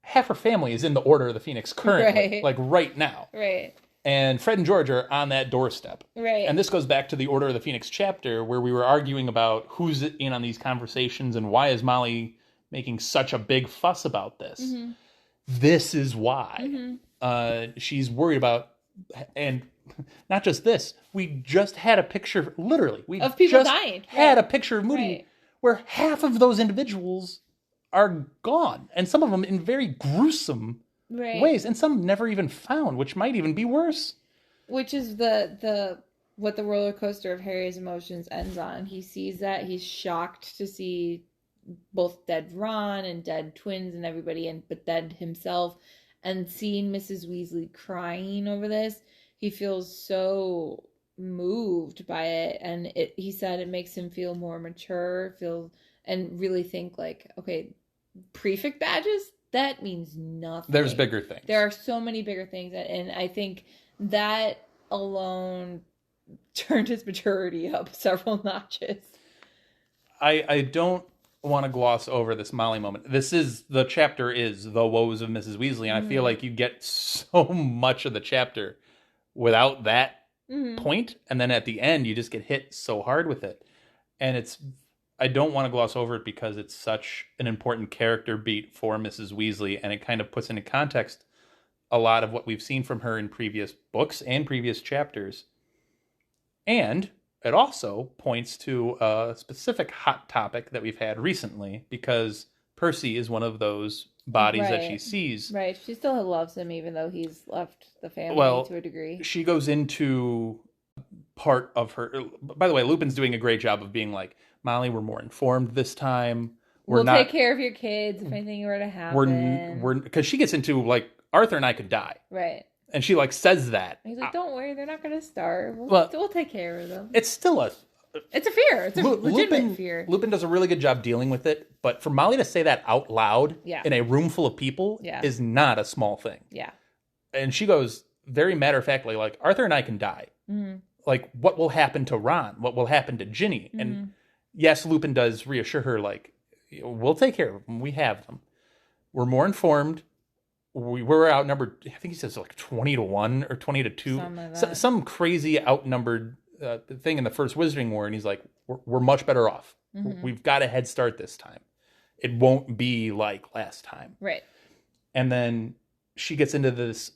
half her family is in the Order of the Phoenix currently, like right now. Right. And Fred and George are on that doorstep. Right. And this goes back to the Order of the Phoenix chapter where we were arguing about who's in on these conversations and why is Molly making such a big fuss about this. Mm-hmm. This is why. Mm-hmm. She's worried about, and not just this, we just had a picture, literally, of people dying. Had a picture of Moody where half of those individuals are gone, and some of them in very gruesome ways, and some never even found, which might even be worse. Which is the what the roller coaster of Harry's emotions ends on. He sees that, he's shocked to see both dead Ron and dead twins and everybody, but dead himself, and seeing Mrs. Weasley crying over this, he feels so moved by it, and he said it makes him feel more mature, and really think like, okay, prefect badges, that means nothing. There's bigger things. There are so many bigger things, and I think that alone turned his maturity up several notches. I don't want to gloss over this Molly moment. The chapter is the woes of Mrs. Weasley, and I feel like you get so much of the chapter without that point, and then at the end you just get hit so hard with it. And I don't want to gloss over it because it's such an important character beat for Mrs. Weasley, and it kind of puts into context a lot of what we've seen from her in previous books and previous chapters. And it also points to a specific hot topic that we've had recently, because Percy is one of those bodies that she sees. Right. She still loves him even though he's left the family to a degree. She goes into part of her... By the way, Lupin's doing a great job of being like, Molly, we're more informed this time. We'll take care of your kids if anything were to happen. Because she gets into, like, Arthur and I could die. Right. And she, like, says that. He's like, don't worry, they're not going to starve. We'll take care of them. It's still it's a fear. It's a legitimate fear. Lupin does a really good job dealing with it. But for Molly to say that out loud in a room full of people is not a small thing. Yeah. And she goes very matter-of-factly, like, Arthur and I can die. Mm-hmm. Like, what will happen to Ron? What will happen to Ginny? Mm-hmm. And yes, Lupin does reassure her, like, we'll take care of them. We have them. We're more informed. We're outnumbered. I think he says like 20-1 or 20-2. Some crazy outnumbered thing in the first Wizarding War. And he's like, we're much better off. Mm-hmm. We've got a head start this time. It won't be like last time. Right. And then she gets into this,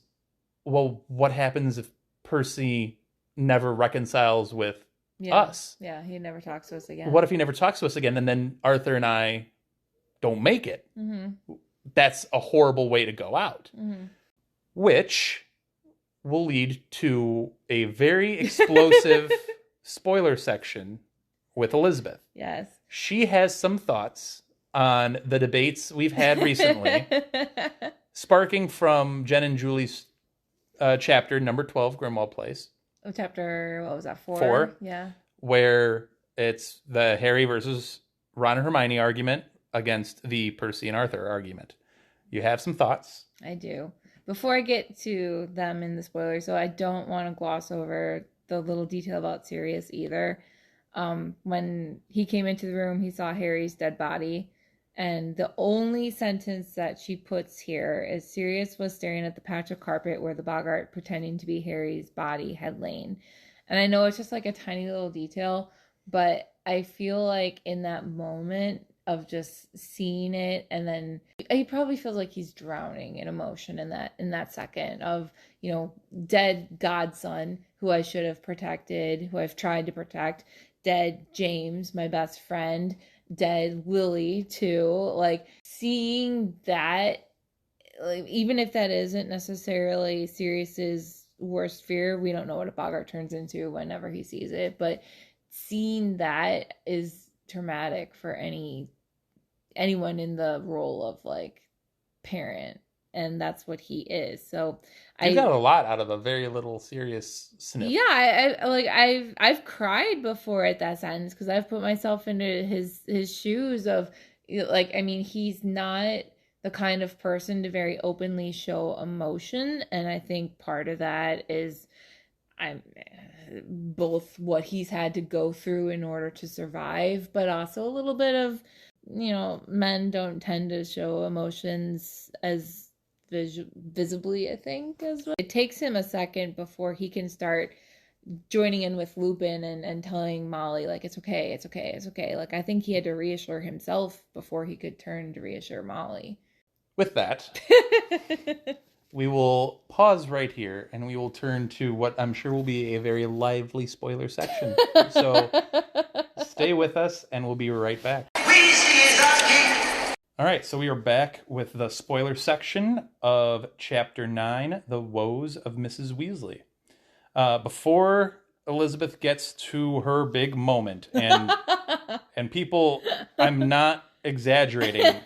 well, what happens if Percy never reconciles with us? Yeah, he never talks to us again. What if he never talks to us again, and then Arthur and I don't make it? Mm-hmm. That's a horrible way to go out. Mm-hmm. Which will lead to a very explosive spoiler section with Elizabeth. Yes. She has some thoughts on the debates we've had recently, sparking from Jen and Julie's chapter number 12, Grimwald Place. Chapter, what was that, 4? 4. Yeah. Where it's the Harry versus Ron and Hermione argument against the Percy and Arthur argument. You have some thoughts? I do. Before I get to them in the spoilers, so I don't want to gloss over the little detail about Sirius either. When he came into the room, he saw Harry's dead body. And the only sentence that she puts here is Sirius was staring at the patch of carpet where the boggart pretending to be Harry's body had lain. And I know it's just like a tiny little detail, but I feel like in that moment of just seeing it, and then he probably feels like he's drowning in emotion in that second of, you know, dead godson who I should have protected, who I've tried to protect, dead James, my best friend, dead Lily too. Like, seeing that, like, even if that isn't necessarily Sirius's worst fear, we don't know what a boggart turns into whenever he sees it, but seeing that is traumatic for anyone in the role of like parent, and that's what he is. So you got a lot out of a very little Sirius sniff. Yeah, I've cried before at that sentence because I've put myself into his shoes of, like, I mean, he's not the kind of person to very openly show emotion, and I think part of that is both what he's had to go through in order to survive, but also a little bit of, you know, men don't tend to show emotions as visibly, I think, as well. It takes him a second before he can start joining in with Lupin and telling Molly, like, it's okay, it's okay, it's okay. Like, I think he had to reassure himself before he could turn to reassure Molly. With that, we will pause right here, and we will turn to what I'm sure will be a very lively spoiler section. So stay with us, and we'll be right back. All right, so we are back with the spoiler section of Chapter 9, The Woes of Mrs. Weasley. Before Elizabeth gets to her big moment, and people, I'm not exaggerating,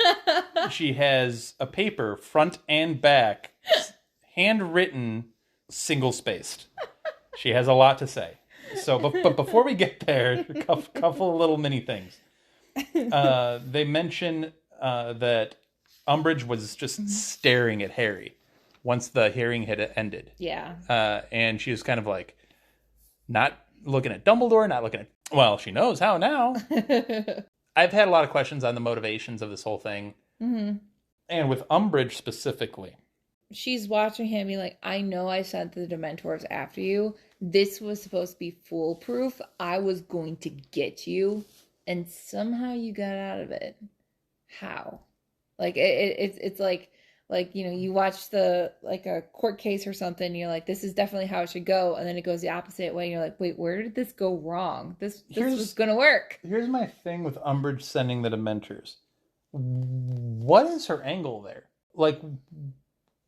she has a paper, front and back, handwritten, single-spaced. She has a lot to say. So, but before we get there, a couple of little mini things. They mention that Umbridge was just staring at Harry once the hearing had ended. Yeah. And she was kind of like, not looking at Dumbledore, not looking at... Well, she knows how now. I've had a lot of questions on the motivations of this whole thing. Mm-hmm. And with Umbridge specifically. She's watching him be like, I know I sent the Dementors after you. This was supposed to be foolproof. I was going to get you. And somehow you got out of it. How? Like, it's like, you know, you watch like a court case or something, and you're like, this is definitely how it should go. And then it goes the opposite way. And you're like, wait, where did this go wrong? This was going to work. Here's my thing with Umbridge sending the Dementors. What is her angle there? Like,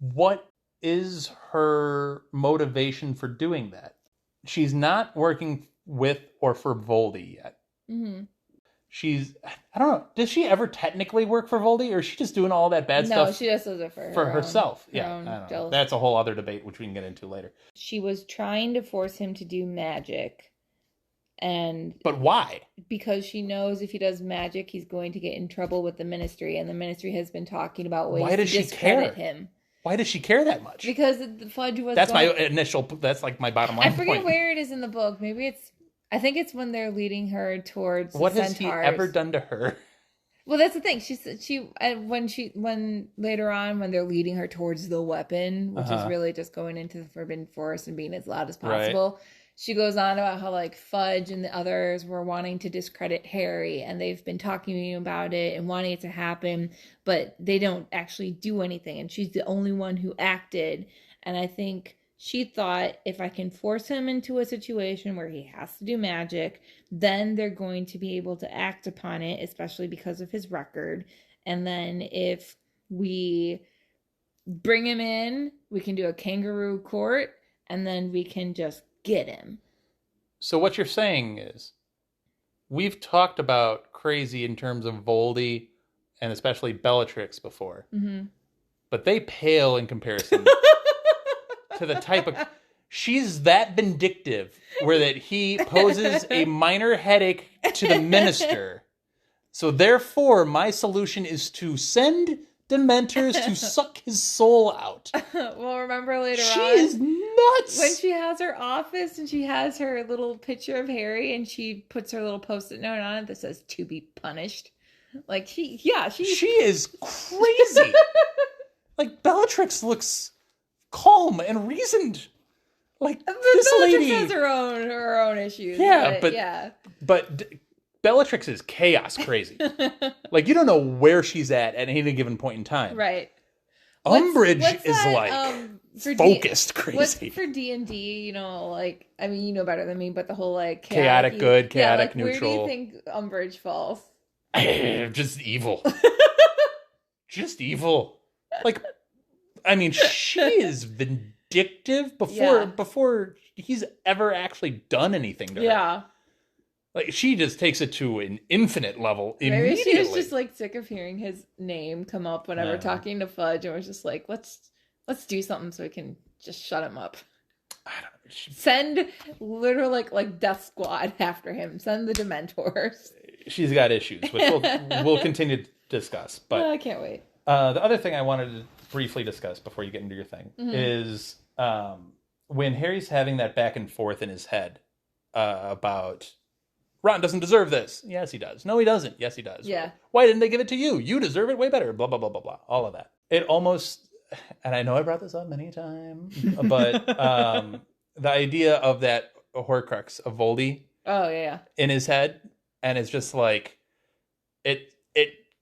what is her motivation for doing that? She's not working with or for Voldy yet. Mm-hmm. I don't know, does she ever technically work for Voldy, or is she just doing all that bad stuff? No, she just does it for herself. I don't know. That's a whole other debate, which we can get into later. She was trying to force him to do magic. But why? Because she knows if he does magic, he's going to get in trouble with the Ministry, and the Ministry has been talking about ways to discredit him. Why does she care that much? Because the Fudge was... That's like my bottom line point. I forget where it is in the book. Maybe I think it's when they're leading her towards what the has centaurs. He ever done to her? Well, that's the thing. When later on, when they're leading her towards the weapon, which is really just going into the Forbidden Forest and being as loud as possible, right. She goes on about how, like, Fudge and the others were wanting to discredit Harry, and they've been talking about it and wanting it to happen, but they don't actually do anything, and she's the only one who acted. And I think she thought, if I can force him into a situation where he has to do magic, then they're going to be able to act upon it, especially because of his record. And then if we bring him in, we can do a kangaroo court, and then we can just get him. So what you're saying is, we've talked about crazy in terms of Voldy and especially Bellatrix before. Mm-hmm. But they pale in comparison to the type of... She's that vindictive where that he poses a minor headache to the minister. So therefore, my solution is to send Dementors to suck his soul out. Well, remember later on... She is nuts! When she has her office and she has her little picture of Harry and she puts her little post-it note on it that says, to be punished. Like, she is crazy. Like, Bellatrix looks calm and reasoned. Like, this Bellatrix lady has her own issues. Yeah, but Bellatrix is chaos crazy. Like, you don't know where she's at any given point in time. Right. Umbridge what's is that, like focused crazy. What's for D&D, you know, like, I mean, you know better than me, but the whole like chaotic good, chaotic Where neutral. do you think Umbridge falls? Just evil. Just evil. Like, I mean, she is vindictive before he's ever actually done anything to her. Yeah. Like, she just takes it to an infinite level immediately. Maybe she was just like sick of hearing his name come up whenever talking to Fudge, and was just like, let's do something so we can just shut him up. I don't know. Send literally like Death Squad after him. Send the Dementors. She's got issues, which we'll continue to discuss. But I can't wait. The other thing I wanted to briefly discuss before you get into your thing is when Harry's having that back and forth in his head about Ron doesn't deserve this. Yes, he does. No, he doesn't. Yes, he does. Yeah. Why didn't they give it to you? You deserve it way better. Blah, blah, blah, blah, blah. All of that. It almost, and I know I brought this up many times, but the idea of that Horcrux of Voldy in his head, and it's just like, it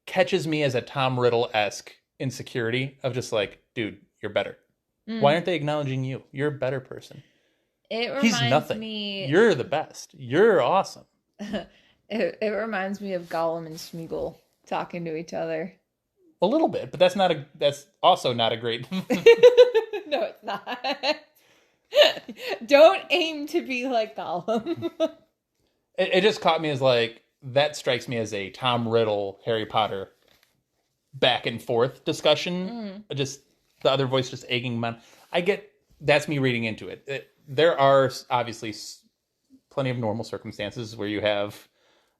catches me as a Tom Riddle-esque insecurity of just like, dude, you're better. Why aren't they acknowledging you? You're a better person. He's nothing. You're the best. You're awesome. It reminds me of Gollum and Smeagol talking to each other. A little bit, but that's also not a great... No, it's not. Don't aim to be like Gollum. It just caught me as like, that strikes me as a Tom Riddle, Harry Potter back and forth discussion. Just the other voice just egging man. I get, that's me reading into it. There are obviously plenty of normal circumstances where you have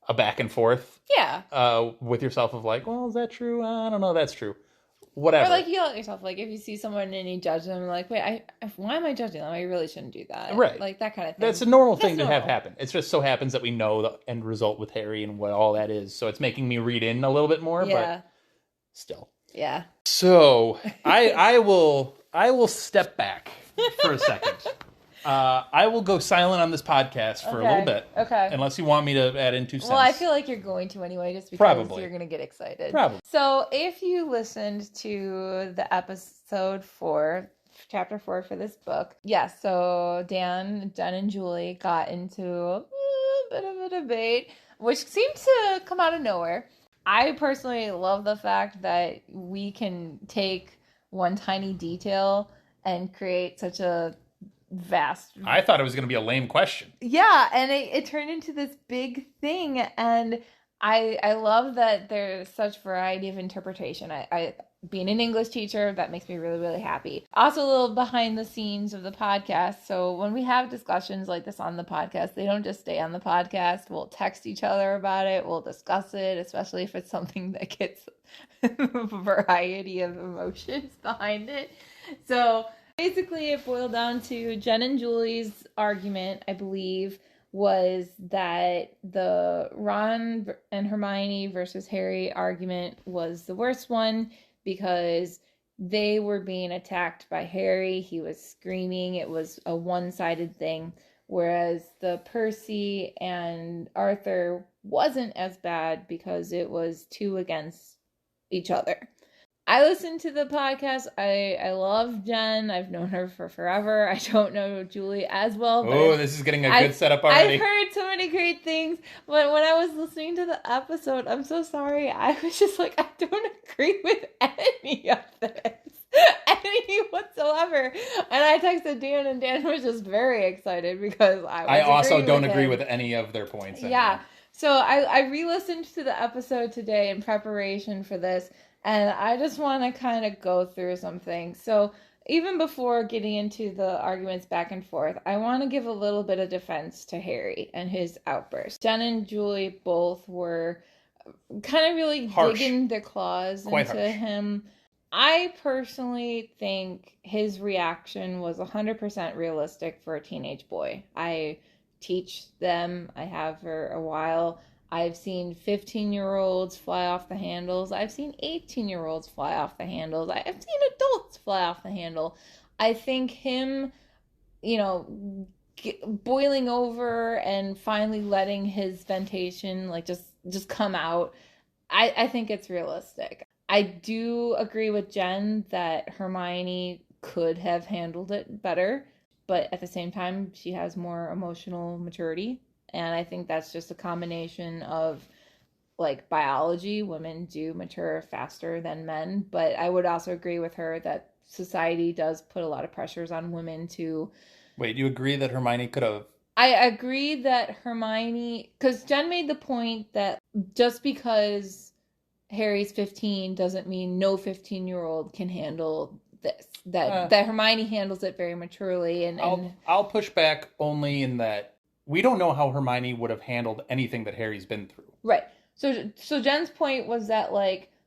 a back and forth with yourself of like, well, is that true? I don't know, that's true. Whatever. Or like you yell at yourself, like if you see someone and you judge them, like, wait, why am I judging them? I really shouldn't do that. Right. Like that kind of thing. That's a normal thing to have happen. It just so happens that we know the end result with Harry and what all that is. So it's making me read in a little bit more, but still. Yeah. So I will step back for a second. I will go silent on this podcast for a little bit. Okay. Unless you want me to add in 2 cents. Well, I feel like you're going to anyway, just because you're going to get excited. Probably. So if you listened to the episode 4, chapter 4 for this book, so Jen and Julie got into a bit of a debate, which seemed to come out of nowhere. I personally love the fact that we can take one tiny detail and create such a vast... I thought it was going to be a lame question. Yeah, and it turned into this big thing, and I love that there's such variety of interpretation. I being an English teacher, that makes me really, really happy. Also, a little behind the scenes of the podcast. So when we have discussions like this on the podcast, they don't just stay on the podcast. We'll text each other about it. We'll discuss it, especially if it's something that gets a variety of emotions behind it. So basically, it boiled down to Jen and Julie's argument, I believe, was that the Ron and Hermione versus Harry argument was the worst one because they were being attacked by Harry. He was screaming. It was a one-sided thing. Whereas the Percy and Arthur wasn't as bad because it was 2 against each other. I listened to the podcast. I love Jen. I've known her for forever. I don't know Julie as well. Oh, this is getting a good setup already. I've heard so many great things. But when I was listening to the episode, I'm so sorry. I was just like, I don't agree with any of this. Any whatsoever. And I texted Dan, and Dan was just very excited because I also don't agree with any of their points. Yeah. So I re-listened to the episode today in preparation for this, and I just want to kind of go through some things. So even before getting into the arguments back and forth, I want to give a little bit of defense to Harry and his outburst. Jen and Julie both were kind of really digging their claws into him. I personally think his reaction was 100% realistic for a teenage boy. I teach them. I have for a while. I've seen 15-year-olds fly off the handles. I've seen 18-year-olds fly off the handles. I've seen adults fly off the handle. I think him, boiling over and finally letting his ventation just come out, I think it's realistic. I do agree with Jen that Hermione could have handled it better, but at the same time, she has more emotional maturity. And I think that's just a combination of biology. Women do mature faster than men, but I would also agree with her that society does put a lot of pressures on women to... Wait, you agree that Hermione could have... I agree that Hermione... Because Jen made the point that just because Harry's 15 doesn't mean no 15-year-old can handle this. That Hermione handles it very maturely. And I'll push back only in that we don't know how Hermione would have handled anything that Harry's been through. Right. So Jen's point was that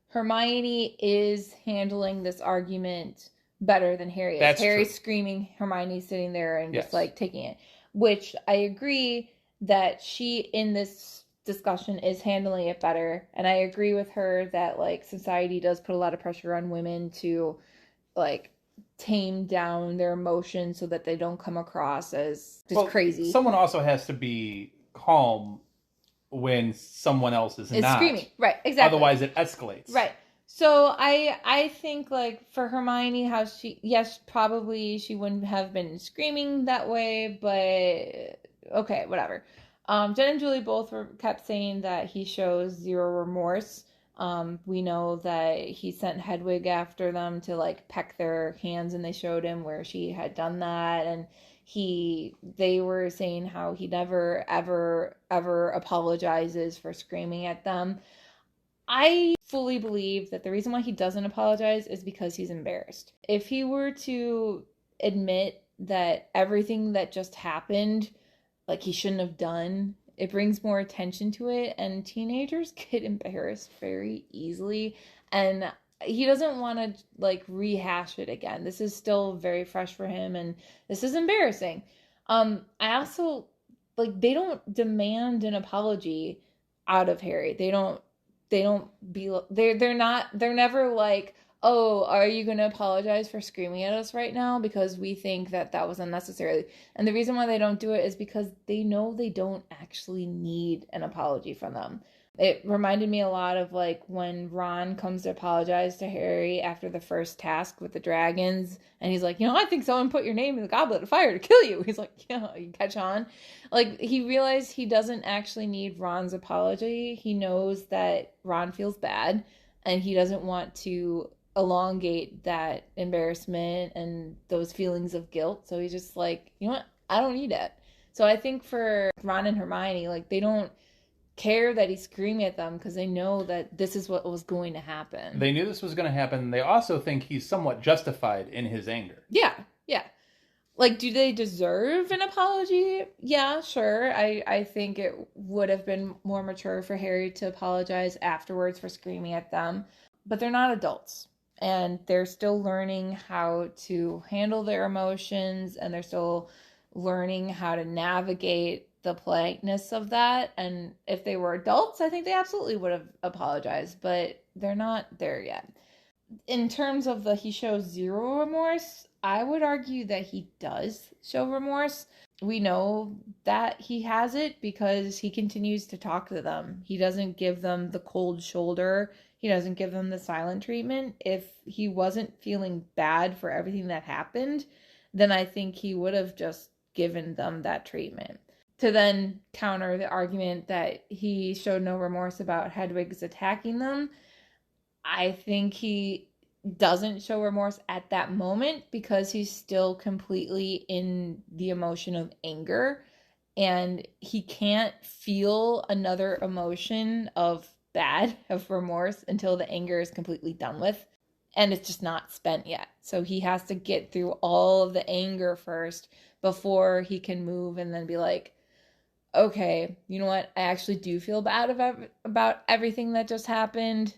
Hermione is handling this argument better than Harry is. That's Harry's true. Screaming, Hermione's sitting there and Yes. just taking it. Which I agree that she in this discussion is handling it better, and I agree with her that society does put a lot of pressure on women to tame down their emotions so that they don't come across as just crazy. Someone also has to be calm when someone else is not screaming. Right, exactly. Otherwise it escalates. Right. So I think for Hermione, how probably she wouldn't have been screaming that way, but okay, whatever. Jen and Julie both kept saying that he shows zero remorse. We know that he sent Hedwig after them to peck their hands, and they showed him where she had done that, and they were saying how he never ever apologizes for screaming at them. I fully believe that the reason why he doesn't apologize is because he's embarrassed. If he were to admit that everything that just happened, he shouldn't have done, it brings more attention to it, and teenagers get embarrassed very easily, and he doesn't want to rehash it again. This is still very fresh for him, and this is embarrassing. I also they don't demand an apology out of Harry. They're never oh, are you going to apologize for screaming at us right now? Because we think that was unnecessary. And the reason why they don't do it is because they know they don't actually need an apology from them. It reminded me a lot of when Ron comes to apologize to Harry after the first task with the dragons. And he's I think someone put your name in the goblet of fire to kill you. He's yeah, you catch on. He realized he doesn't actually need Ron's apology. He knows that Ron feels bad, and he doesn't want to elongate that embarrassment and those feelings of guilt. So he's just you know what? I don't need it. So I think for Ron and Hermione, they don't care that he's screaming at them because they know that this is what was going to happen. They knew this was going to happen. They also think he's somewhat justified in his anger. Yeah. Do they deserve an apology? Yeah, sure. I think it would have been more mature for Harry to apologize afterwards for screaming at them. But they're not adults. And they're still learning how to handle their emotions. And they're still learning how to navigate the politeness of that. And if they were adults, I think they absolutely would have apologized. But they're not there yet. In terms of he shows zero remorse, I would argue that he does show remorse. We know that he has it because he continues to talk to them. He doesn't give them the cold shoulder. He doesn't give them the silent treatment. If he wasn't feeling bad for everything that happened, then I think he would have just given them that treatment. To then counter the argument that he showed no remorse about Hedwig's attacking them, I think he doesn't show remorse at that moment because he's still completely in the emotion of anger. and he can't feel another emotion of remorse until the anger is completely done with, and it's just not spent yet. So he has to get through all of the anger first before he can move and then be like, okay, you know what? I actually do feel bad about everything that just happened.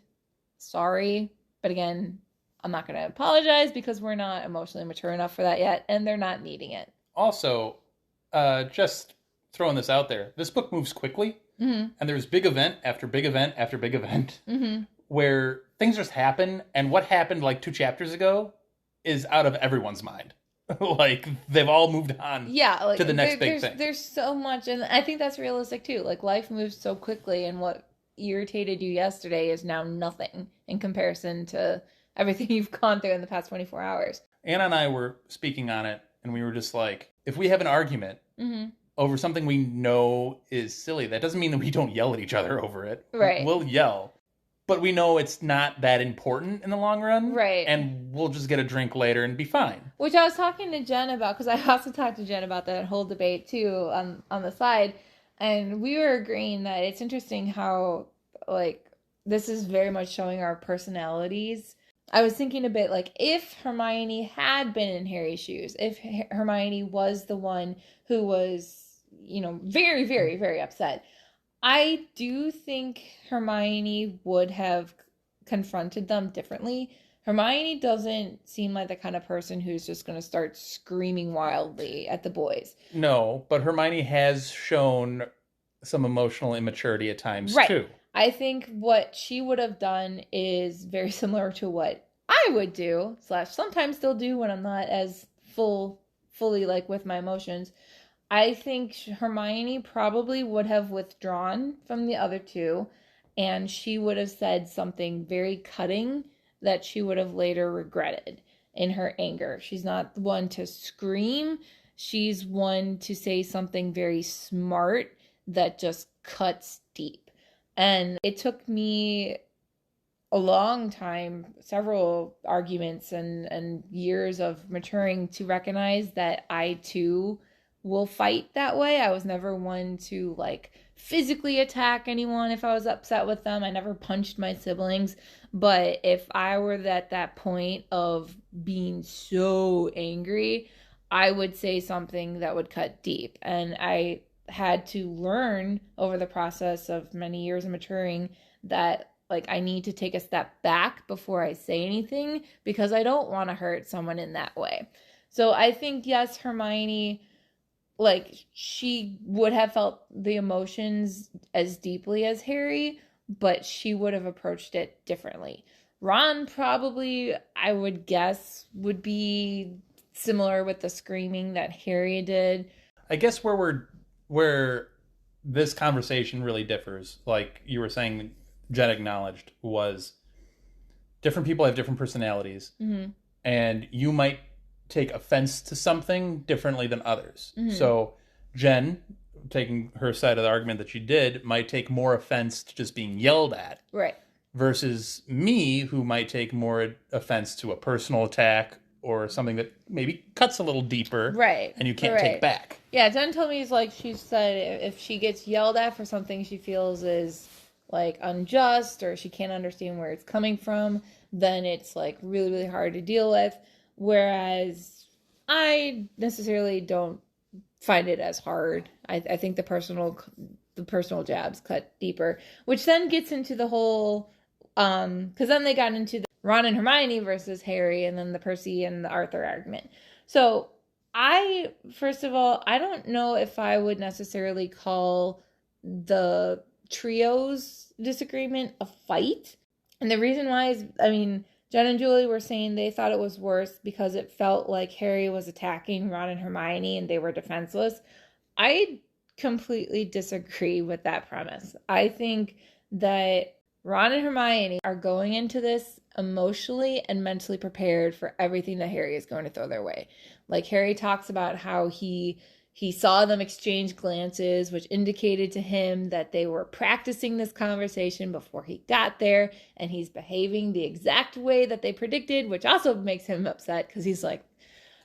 Sorry. But again, I'm not going to apologize because we're not emotionally mature enough for that yet, and they're not needing it. Also, just throwing this out there, this book moves quickly, and there's big event after big event after big event, where things just happen, and what happened like 2 chapters ago is out of everyone's mind. Like, they've all moved on to the next big thing. There's so much, and I think that's realistic too. Like, life moves so quickly, and what irritated you yesterday is now nothing in comparison to everything you've gone through in the past 24 hours. Anna and I were speaking on it, and we were just like, if we have an argument over something we know is silly, that doesn't mean that we don't yell at each other over it. Right. We'll yell, but we know it's not that important in the long run. Right. And we'll just get a drink later and be fine. Which I was talking to Jen about, because I also talked to Jen about that whole debate too on the side. And we were agreeing that it's interesting how, like, this is very much showing our personalities. I was thinking a bit, like, if Hermione had been in Harry's shoes, if Hermione was the one who was, you know, very, very, very upset, I do think Hermione would have confronted them differently. Hermione doesn't seem like the kind of person who's just going to start screaming wildly at the boys. No, but Hermione has shown some emotional immaturity at times, too. I think what she would have done is very similar to what I would do, / sometimes still do when I'm not as fully like with my emotions. I think Hermione probably would have withdrawn from the other two, and she would have said something very cutting that she would have later regretted in her anger. She's not the one to scream. She's one to say something very smart that just cuts deep. And it took me a long time, several arguments and years of maturing to recognize that I too will fight that way. I was never one to like physically attack anyone if I was upset with them. I never punched my siblings. But if I were at that point of being so angry, I would say something that would cut deep. And I had to learn over the process of many years of maturing that, like, I need to take a step back before I say anything because I don't want to hurt someone in that way. So I think, yes, Hermione, like, she would have felt the emotions as deeply as Harry, but she would have approached it differently. Ron probably, I would guess, would be similar with the screaming that Harry did. I guess where this conversation really differs, like you were saying, Jen acknowledged, was different people have different personalities, and you might take offense to something differently than others. So Jen, taking her side of the argument that she did, might take more offense to just being yelled at. Right. Versus me, who might take more offense to a personal attack or something that maybe cuts a little deeper. Right. And you can't take back. Yeah, Jen told me, it's like, she said if she gets yelled at for something she feels is like unjust or she can't understand where it's coming from, then it's like really, really hard to deal with. Whereas I necessarily don't find it as hard. I think the personal jabs cut deeper, which then gets into the whole, because then they got into the Ron and Hermione versus Harry, and then the Percy and the Arthur argument. So first of all, I don't know if I would necessarily call the trio's disagreement a fight. And the reason why is, I mean, Jen and Julie were saying they thought it was worse because it felt like Harry was attacking Ron and Hermione and they were defenseless. I completely disagree with that premise. I think that Ron and Hermione are going into this emotionally and mentally prepared for everything that Harry is going to throw their way. Like, Harry talks about how he saw them exchange glances, which indicated to him that they were practicing this conversation before he got there, and he's behaving the exact way that they predicted, which also makes him upset because he's like,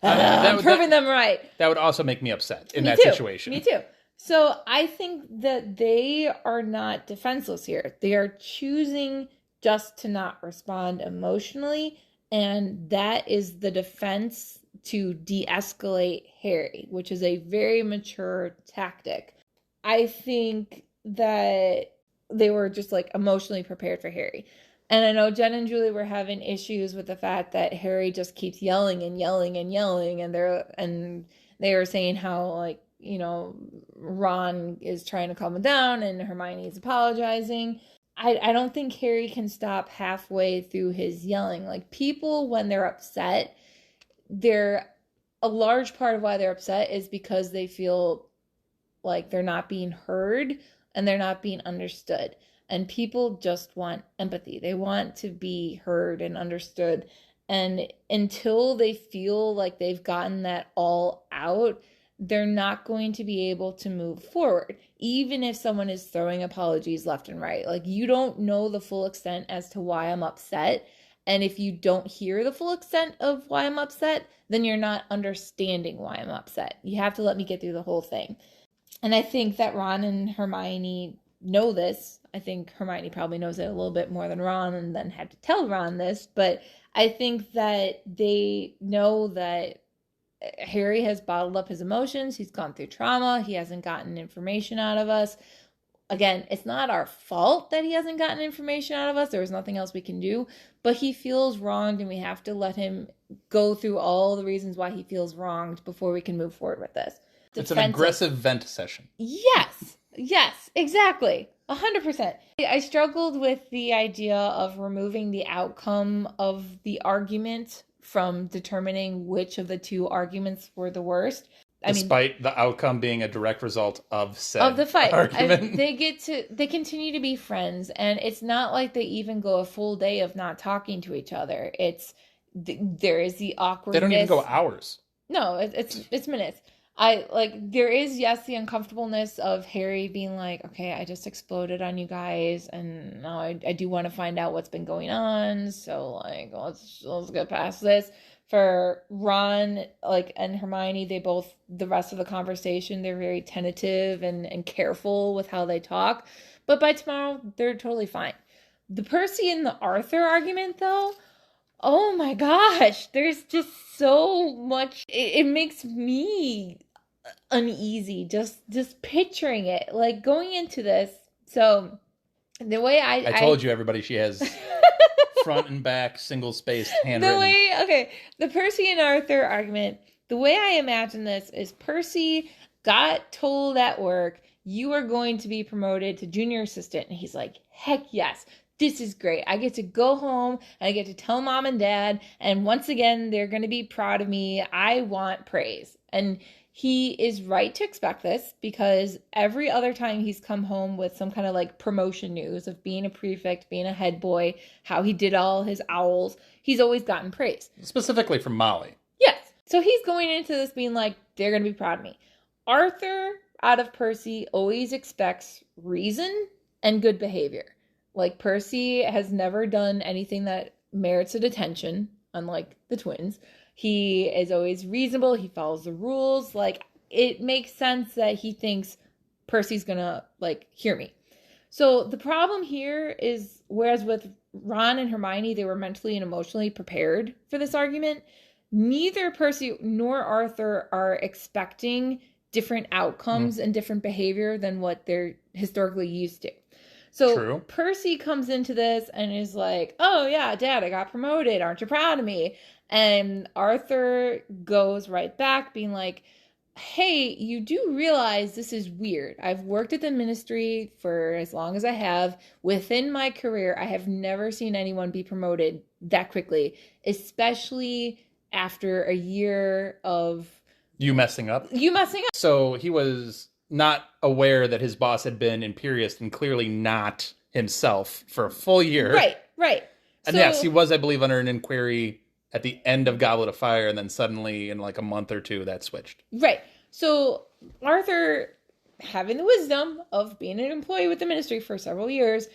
I'm proving them right. That would also make me upset in that situation. Me too. So I think that they are not defenseless here. They are choosing just to not respond emotionally, and that is the defense to de-escalate Harry, which is a very mature tactic. I think that they were just like emotionally prepared for Harry. And I know Jen and Julie were having issues with the fact that Harry just keeps yelling and yelling and yelling, and they were saying how, like, you know, Ron is trying to calm him down and Hermione is apologizing. I don't think Harry can stop halfway through his yelling. Like, people, when they're upset, a large part of why they're upset is because they feel like they're not being heard and they're not being understood. And people just want empathy. They want to be heard and understood. And until they feel like they've gotten that all out, they're not going to be able to move forward, even if someone is throwing apologies left and right. Like, you don't know the full extent as to why I'm upset. And if you don't hear the full extent of why I'm upset, then you're not understanding why I'm upset. You have to let me get through the whole thing. And I think that Ron and Hermione know this. I think Hermione probably knows it a little bit more than Ron and then had to tell Ron this. But I think that they know that Harry has bottled up his emotions. He's gone through trauma. He hasn't gotten information out of us. Again, it's not our fault that he hasn't gotten information out of us. There was nothing else we can do. But he feels wronged, and we have to let him go through all the reasons why he feels wronged before we can move forward with this. It's an aggressive vent session. Yes, exactly. 100%. I struggled with the idea of removing the outcome of the argument from determining which of the two arguments were the worst. Despite the outcome being a direct result of the fight argument. They continue to be friends, and it's not like they even go a full day of not talking to each other. There is the awkwardness. They don't even go hours. No, it's minutes. There is, yes, the uncomfortableness of Harry being like, okay, I just exploded on you guys, and now I do want to find out what's been going on, so, like, let's get past this. For Ron, and Hermione, the rest of the conversation, they're very tentative and careful with how they talk, but by tomorrow, they're totally fine. The Percy and the Arthur argument, though, oh my gosh, there's just so much, it makes me uneasy just picturing it, like, going into this. So the way I told you, everybody, she has front and back single-spaced handwritten. The Percy and Arthur argument, the way I imagine this is Percy got told at work, you are going to be promoted to junior assistant, and he's like, heck yes, this is great. I get to go home and I get to tell mom and dad, and once again, they're going to be proud of me. I want praise. And he is right to expect this, because every other time he's come home with some kind of like promotion news of being a prefect, being a head boy, how he did all his owls, he's always gotten praise. Specifically from Molly. Yes. So he's going into this being like, they're going to be proud of me. Arthur, out of Percy, always expects reason and good behavior. Like, Percy has never done anything that merits a detention, unlike the twins. He is always reasonable. He follows the rules. Like, it makes sense that he thinks Percy's gonna, like, hear me. So the problem here is, whereas with Ron and Hermione, they were mentally and emotionally prepared for this argument, neither Percy nor Arthur are expecting different outcomes and different behavior than what they're historically used to. So True. Percy comes into this and is like, oh yeah, Dad, I got promoted. Aren't you proud of me? And Arthur goes right back being like, hey, you do realize this is weird. I've worked at the ministry for as long as I have. Within my career, I have never seen anyone be promoted that quickly, especially after a year of you messing up. So he was not aware that his boss had been imperious and clearly not himself for a full year. Right. And yes, he was, I believe, under an inquiry at the end of Goblet of Fire, and then suddenly in like a month or two that switched. Right. So Arthur, having the wisdom of being an employee with the ministry for several years,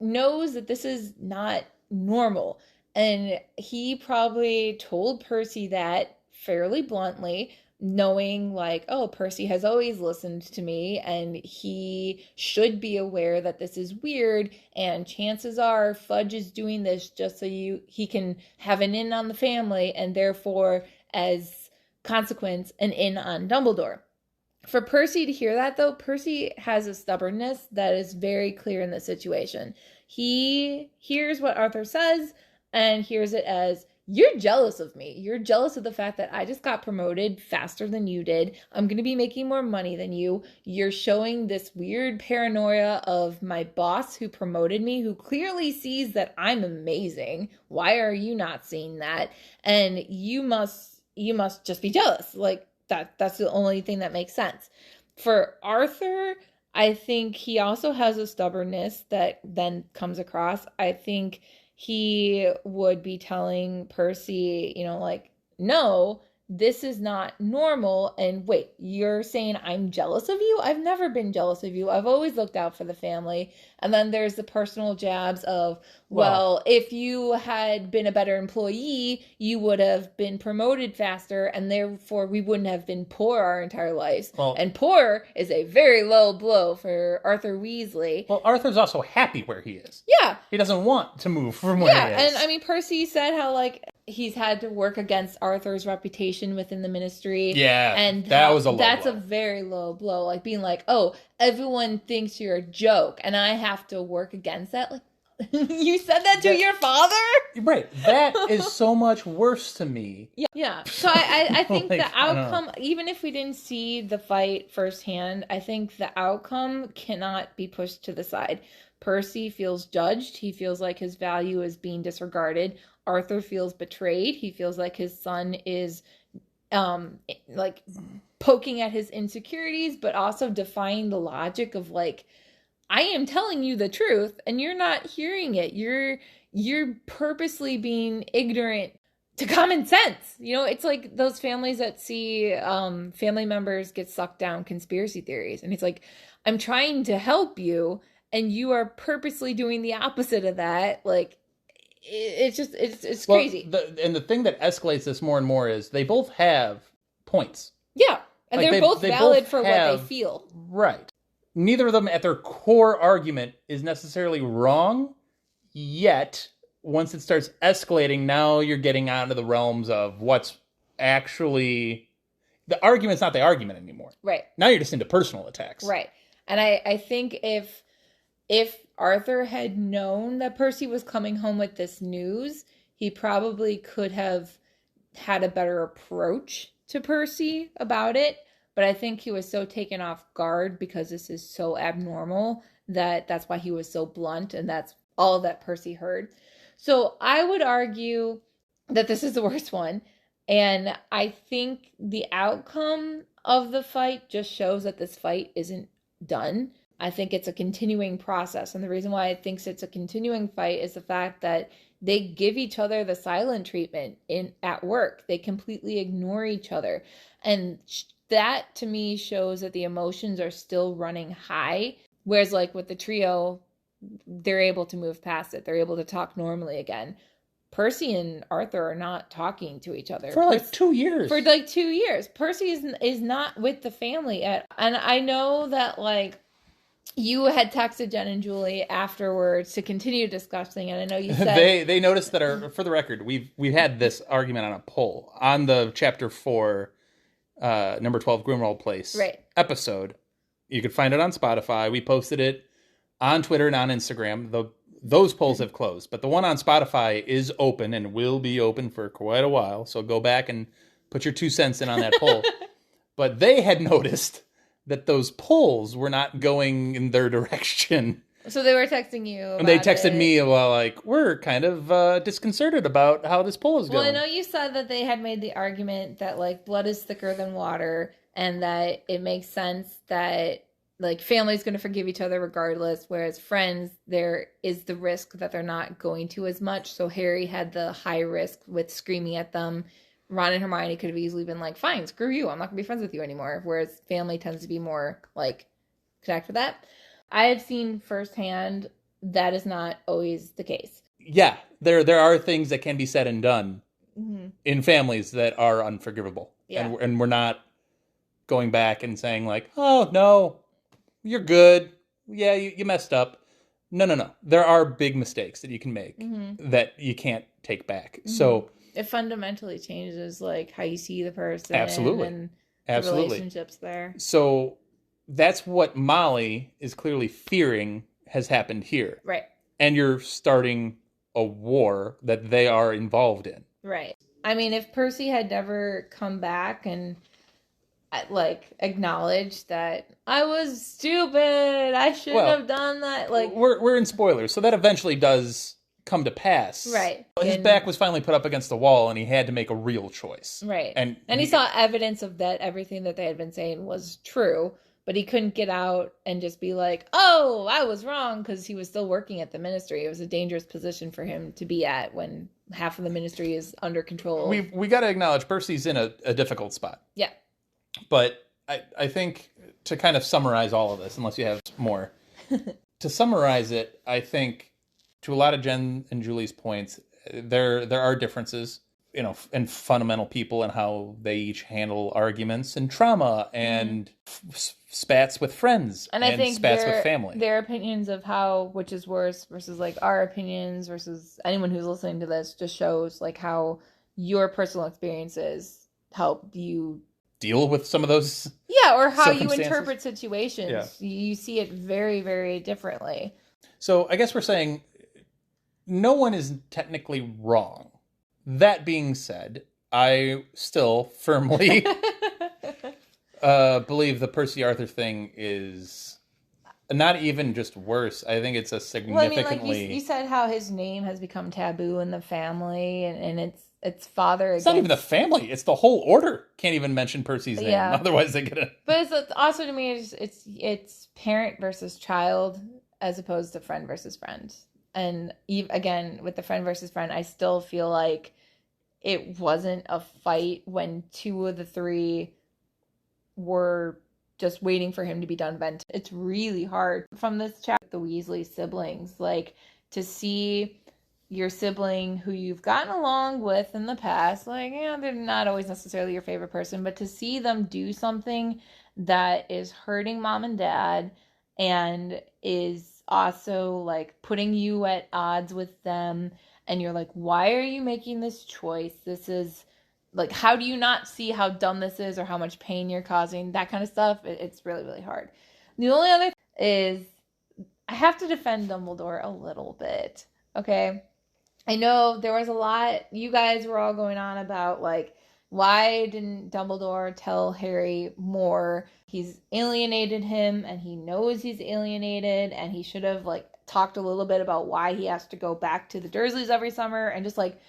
knows that this is not normal. And he probably told Percy that fairly bluntly, knowing like, oh, Percy has always listened to me and he should be aware that this is weird, and chances are Fudge is doing this just so he can have an in on the family, and therefore as consequence an in on Dumbledore. For Percy to hear that, though, Percy has a stubbornness that is very clear in this situation. He hears what Arthur says and hears it as, you're jealous of me. You're jealous of the fact that I just got promoted faster than you did. I'm going to be making more money than you. You're showing this weird paranoia of my boss who promoted me, who clearly sees that I'm amazing. Why are you not seeing that? And you must just be jealous. Like, that's the only thing that makes sense. For Arthur, I think he also has a stubbornness that then comes across. I think he would be telling Percy, like, no, this is not normal. And wait, you're saying I'm jealous of you? I've never been jealous of you. I've always looked out for the family. And then there's the personal jabs of, well, if you had been a better employee, you would have been promoted faster, and therefore we wouldn't have been poor our entire lives. Well, and poor is a very low blow for Arthur Weasley. Well, Arthur's also happy where he is. Yeah. He doesn't want to move from where he is. Yeah, and I mean, Percy said how, like, he's had to work against Arthur's reputation within the ministry. Yeah, and that's a very low blow. Like, being like, oh, everyone thinks you're a joke, and I have to work against that. Like, you said that to your father? Right. That is so much worse to me. Yeah. So I think like, the outcome, even if we didn't see the fight firsthand, I think the outcome cannot be pushed to the side. Percy feels judged. He feels like his value is being disregarded. Arthur feels betrayed. He feels like his son is like poking at his insecurities, but also defying the logic of, like, I am telling you the truth and you're not hearing it. You're purposely being ignorant to common sense. It's like those families that see family members get sucked down conspiracy theories. And it's like, I'm trying to help you and you are purposely doing the opposite of that. Like, it's crazy. And the thing that escalates this more and more is they both have points. Yeah. And like they're both valid for what they feel. Right. Neither of them at their core argument is necessarily wrong, yet once it starts escalating, now you're getting onto the realms of what's actually... The argument's not the argument anymore. Right. Now you're just into personal attacks. Right. And I think if Arthur had known that Percy was coming home with this news, he probably could have had a better approach to Percy about it. But I think he was so taken off guard because this is so abnormal that's why he was so blunt, and that's all that Percy heard. So I would argue that this is the worst one. And I think the outcome of the fight just shows that this fight isn't done. I think it's a continuing process. And the reason why I think it's a continuing fight is the fact that they give each other the silent treatment at work. They completely ignore each other. And that to me shows that the emotions are still running high. Whereas like with the trio, they're able to move past it. They're able to talk normally again. Percy and Arthur are not talking to each other. For like 2 years. For like 2 years. Percy is not with the family yet. And I know that like you had texted Jen and Julie afterwards to continue discussing, and I know you said... they noticed that, for the record, we've had this argument on a poll on the Chapter 4... number 12 Grimrold Place episode. You could find it on Spotify. We posted it on Twitter and on Instagram. Those polls have closed, but the one on Spotify is open and will be open for quite a while. So go back and put your 2 cents in on that poll. But they had noticed that those polls were not going in their direction. So they were texting you about and they texted me, well, like, we're kind of disconcerted about how this poll is going. Well, I know you said that they had made the argument that, like, blood is thicker than water, and that it makes sense that, like, family's going to forgive each other regardless, whereas friends, there is the risk that they're not going to as much. So Harry had the high risk with screaming at them. Ron and Hermione could have easily been like, fine, screw you, I'm not going to be friends with you anymore, whereas family tends to be more, like, connect with that. I have seen firsthand that is not always the case. Yeah, there are things that can be said and done in families that are unforgivable. Yeah. And we're not going back and saying like, oh, no, you're good. Yeah, you messed up. No. There are big mistakes that you can make that you can't take back. So it fundamentally changes like how you see the person. Absolutely. And the Absolutely. relationships there. So that's what Molly is clearly fearing has happened here. Right. And you're starting a war that they are involved in. Right. I mean, if Percy had never come back and like acknowledged that I was stupid, I shouldn't have done that. Like we're in spoilers, so that eventually does come to pass. Right. His back was finally put up against the wall, and he had to make a real choice. Right. And he saw evidence of that everything that they had been saying was true, but he couldn't get out and just be like, "Oh, I was wrong," because he was still working at the ministry. It was a dangerous position for him to be at when half of the ministry is under control. We got to acknowledge Percy's in a difficult spot. Yeah. But I think to kind of summarize all of this, unless you have more, to summarize it, I think to a lot of Jen and Julie's points, there are differences, in fundamental people and how they each handle arguments and trauma and spats with friends and I think spats with family. Their opinions of which is worse versus like our opinions versus anyone who's listening to this just shows like how your personal experiences help you deal with some of those or how you interpret situations. Yeah. You see it very, very differently. So I guess we're saying no one is technically wrong. That being said, I still firmly believe the Percy Arthur thing is not even just worse. I think it's a significantly... like you said how his name has become taboo in the family, and it's father. It's not even the family; it's the whole order. Can't even mention Percy's name, otherwise they get. But it's also to me, it's parent versus child as opposed to friend versus friend. And again, with the friend versus friend, I still feel like it wasn't a fight when two of the three were just waiting for him to be done venting. It's really hard from this chat with the Weasley siblings, like to see your sibling who you've gotten along with in the past, like, they're not always necessarily your favorite person, but to see them do something that is hurting mom and dad and is also like putting you at odds with them, and you're like, why are you making this choice? This is like, how do you not see how dumb this is or how much pain you're causing? That kind of stuff. It's really, really hard. The only other thing is I have to defend Dumbledore a little bit. Okay. I know there was a lot, you guys were all going on about like, why didn't Dumbledore tell Harry more? He's alienated him and he knows he's alienated, and he should have like talked a little bit about why he has to go back to the Dursleys every summer, and just like,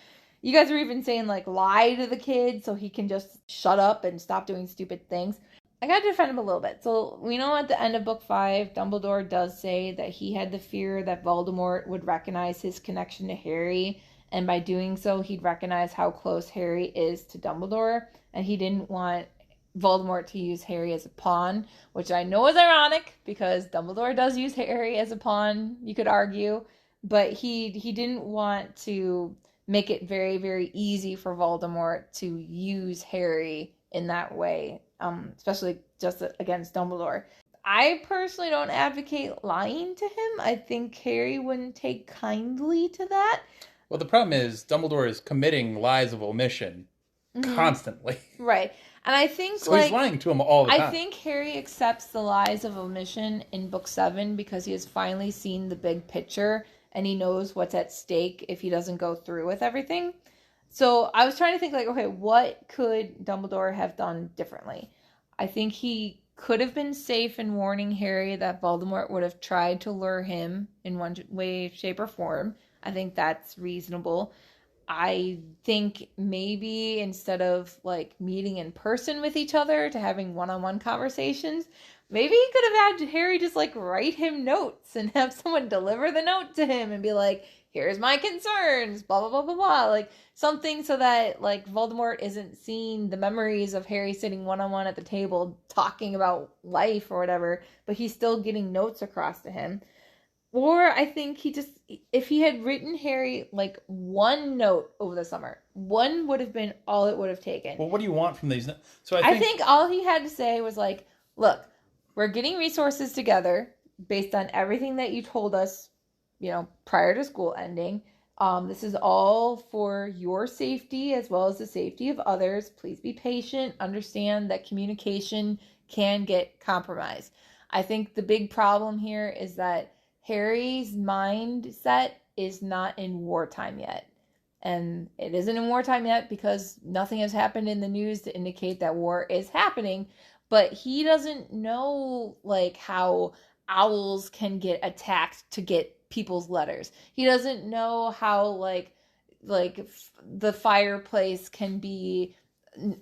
you guys were even saying like lie to the kid so he can just shut up and stop doing stupid things. I gotta defend him a little bit. So we know at the end of book 5, Dumbledore does say that he had the fear that Voldemort would recognize his connection to Harry, and by doing so, he'd recognize how close Harry is to Dumbledore, and he didn't want Voldemort to use Harry as a pawn, which I know is ironic because Dumbledore does use Harry as a pawn, you could argue, but he didn't want to make it very, very easy for Voldemort to use Harry in that way. Especially just against Dumbledore. I personally don't advocate lying to him. I think Harry wouldn't take kindly to that. Well, the problem is Dumbledore is committing lies of omission constantly. Right. And I think so he's lying to him all the time. I think Harry accepts the lies of omission in book 7 because he has finally seen the big picture and he knows what's at stake if he doesn't go through with everything. So I was trying to think like, okay, what could Dumbledore have done differently? I think he could have been safe in warning Harry that Voldemort would have tried to lure him in one way, shape, or form. I think that's reasonable. I think maybe instead of like meeting in person with each other to having one-on-one conversations, maybe he could have had Harry just like write him notes and have someone deliver the note to him and be like, here's my concerns, blah, blah, blah, blah, blah. Like something so that like Voldemort isn't seeing the memories of Harry sitting one-on-one at the table talking about life or whatever, but he's still getting notes across to him. Or I think if he had written Harry like one note over the summer, one would have been all it would have taken. Well, what do you want from these? So I think all he had to say was like, look, we're getting resources together based on everything that you told us, prior to school ending. This is all for your safety as well as the safety of others. Please be patient. Understand that communication can get compromised. I think the big problem here is that Harry's mindset is not in wartime yet. And it isn't in wartime yet because nothing has happened in the news to indicate that war is happening. But he doesn't know, like, how owls can get attacked to get people's letters. He doesn't know how, like the fireplace can be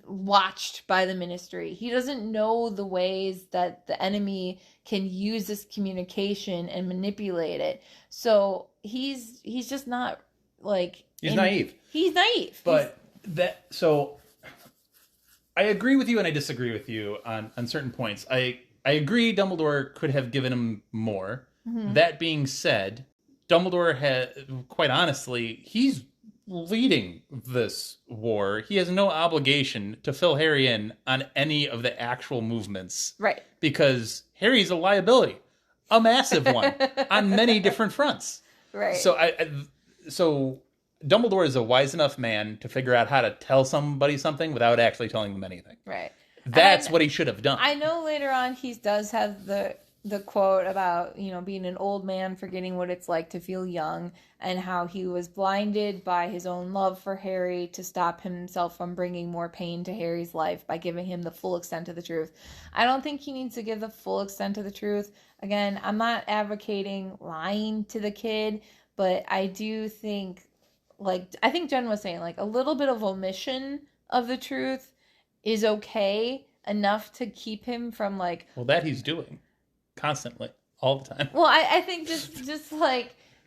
watched by the ministry. He doesn't know the ways that the enemy can use this communication and manipulate it. So he's just not like naive. He's naive. But so I agree with you and I disagree with you on certain points. I agree Dumbledore could have given him more. Mm-hmm. That being said, Dumbledore had, quite honestly, he's leading this war. He has no obligation to fill Harry in on any of the actual movements. Right. Because Harry's a liability, a massive one, on many different fronts. Right. So Dumbledore is a wise enough man to figure out how to tell somebody something without actually telling them anything. Right. That's what he should have done. I know later on he does have the quote about, being an old man, forgetting what it's like to feel young, and how he was blinded by his own love for Harry to stop himself from bringing more pain to Harry's life by giving him the full extent of the truth. I don't think he needs to give the full extent of the truth. Again, I'm not advocating lying to the kid, but I do think, I think Jen was saying, a little bit of omission of the truth is okay enough to keep him from, Well, that he's doing. Constantly, all the time. Well, I think just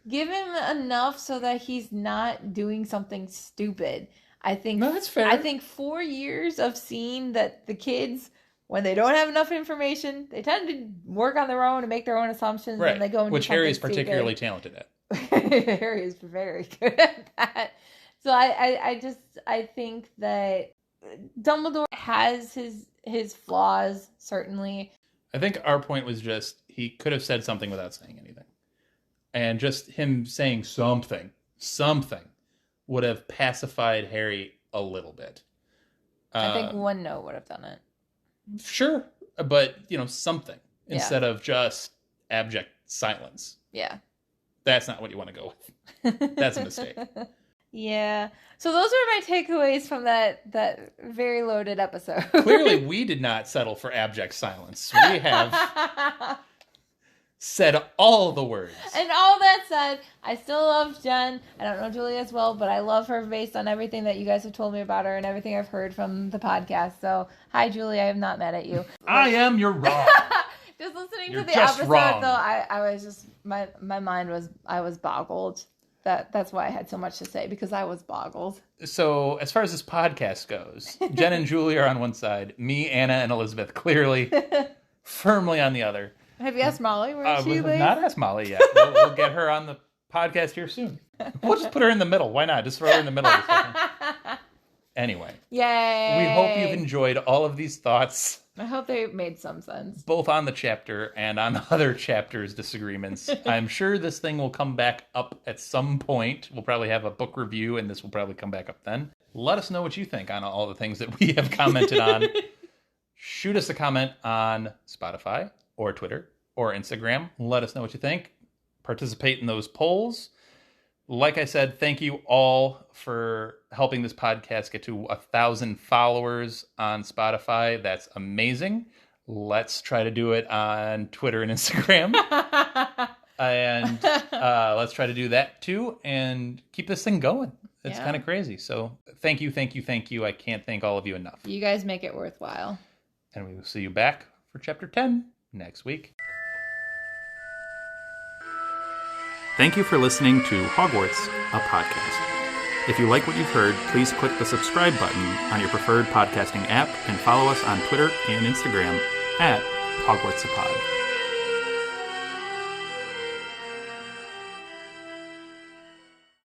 give him enough so that he's not doing something stupid. I think that's fair. I think 4 years of seeing that the kids, when they don't have enough information, they tend to work on their own and make their own assumptions. Right. And they go into which Harry is particularly talented at. Harry is very good at that. So I think that Dumbledore has his flaws, certainly. I think our point was just he could have said something without saying anything. And just him saying something would have pacified Harry a little bit. I think one note would have done it. Sure, but, something instead of just abject silence. Yeah. That's not what you want to go with. That's a mistake. Yeah. So those were my takeaways from that very loaded episode. Clearly, we did not settle for abject silence. We have said all the words. And all that said, I still love Jen. I don't know Julie as well, but I love her based on everything that you guys have told me about her and everything I've heard from the podcast. So, hi, Julie. I am not mad at you. You're wrong. Just listening You're to the just episode, wrong. though, I was just, my mind was, I was boggled. That's why I had so much to say, because I was boggled. So, as far as this podcast goes, Jen and Julie are on one side. Me, Anna, and Elizabeth clearly firmly on the other. Have you asked Molly where she lives? Not asked Molly yet. We'll get her on the podcast here soon. We'll just put her in the middle. Why not? Just throw her in the middle. Anyway. Yay. We hope you've enjoyed all of these thoughts. I hope they made some sense. Both on the chapter and on other chapters' disagreements. I'm sure this thing will come back up at some point. We'll probably have a book review, and this will probably come back up then. Let us know what you think on all the things that we have commented on. Shoot us a comment on Spotify or Twitter or Instagram. Let us know what you think. Participate in those polls. Like I said, thank you all for helping this podcast get to 1,000 followers on Spotify. That's amazing. Let's try to do it on Twitter and Instagram. And let's try to do that too and keep this thing going. It's kind of crazy. So thank you. I can't thank all of you enough. You guys make it worthwhile. And we will see you back for Chapter 10 next week. Thank you for listening to Hogwarts, a podcast. If you like what you've heard, please click the subscribe button on your preferred podcasting app and follow us on Twitter and Instagram at Hogwarts a Pod.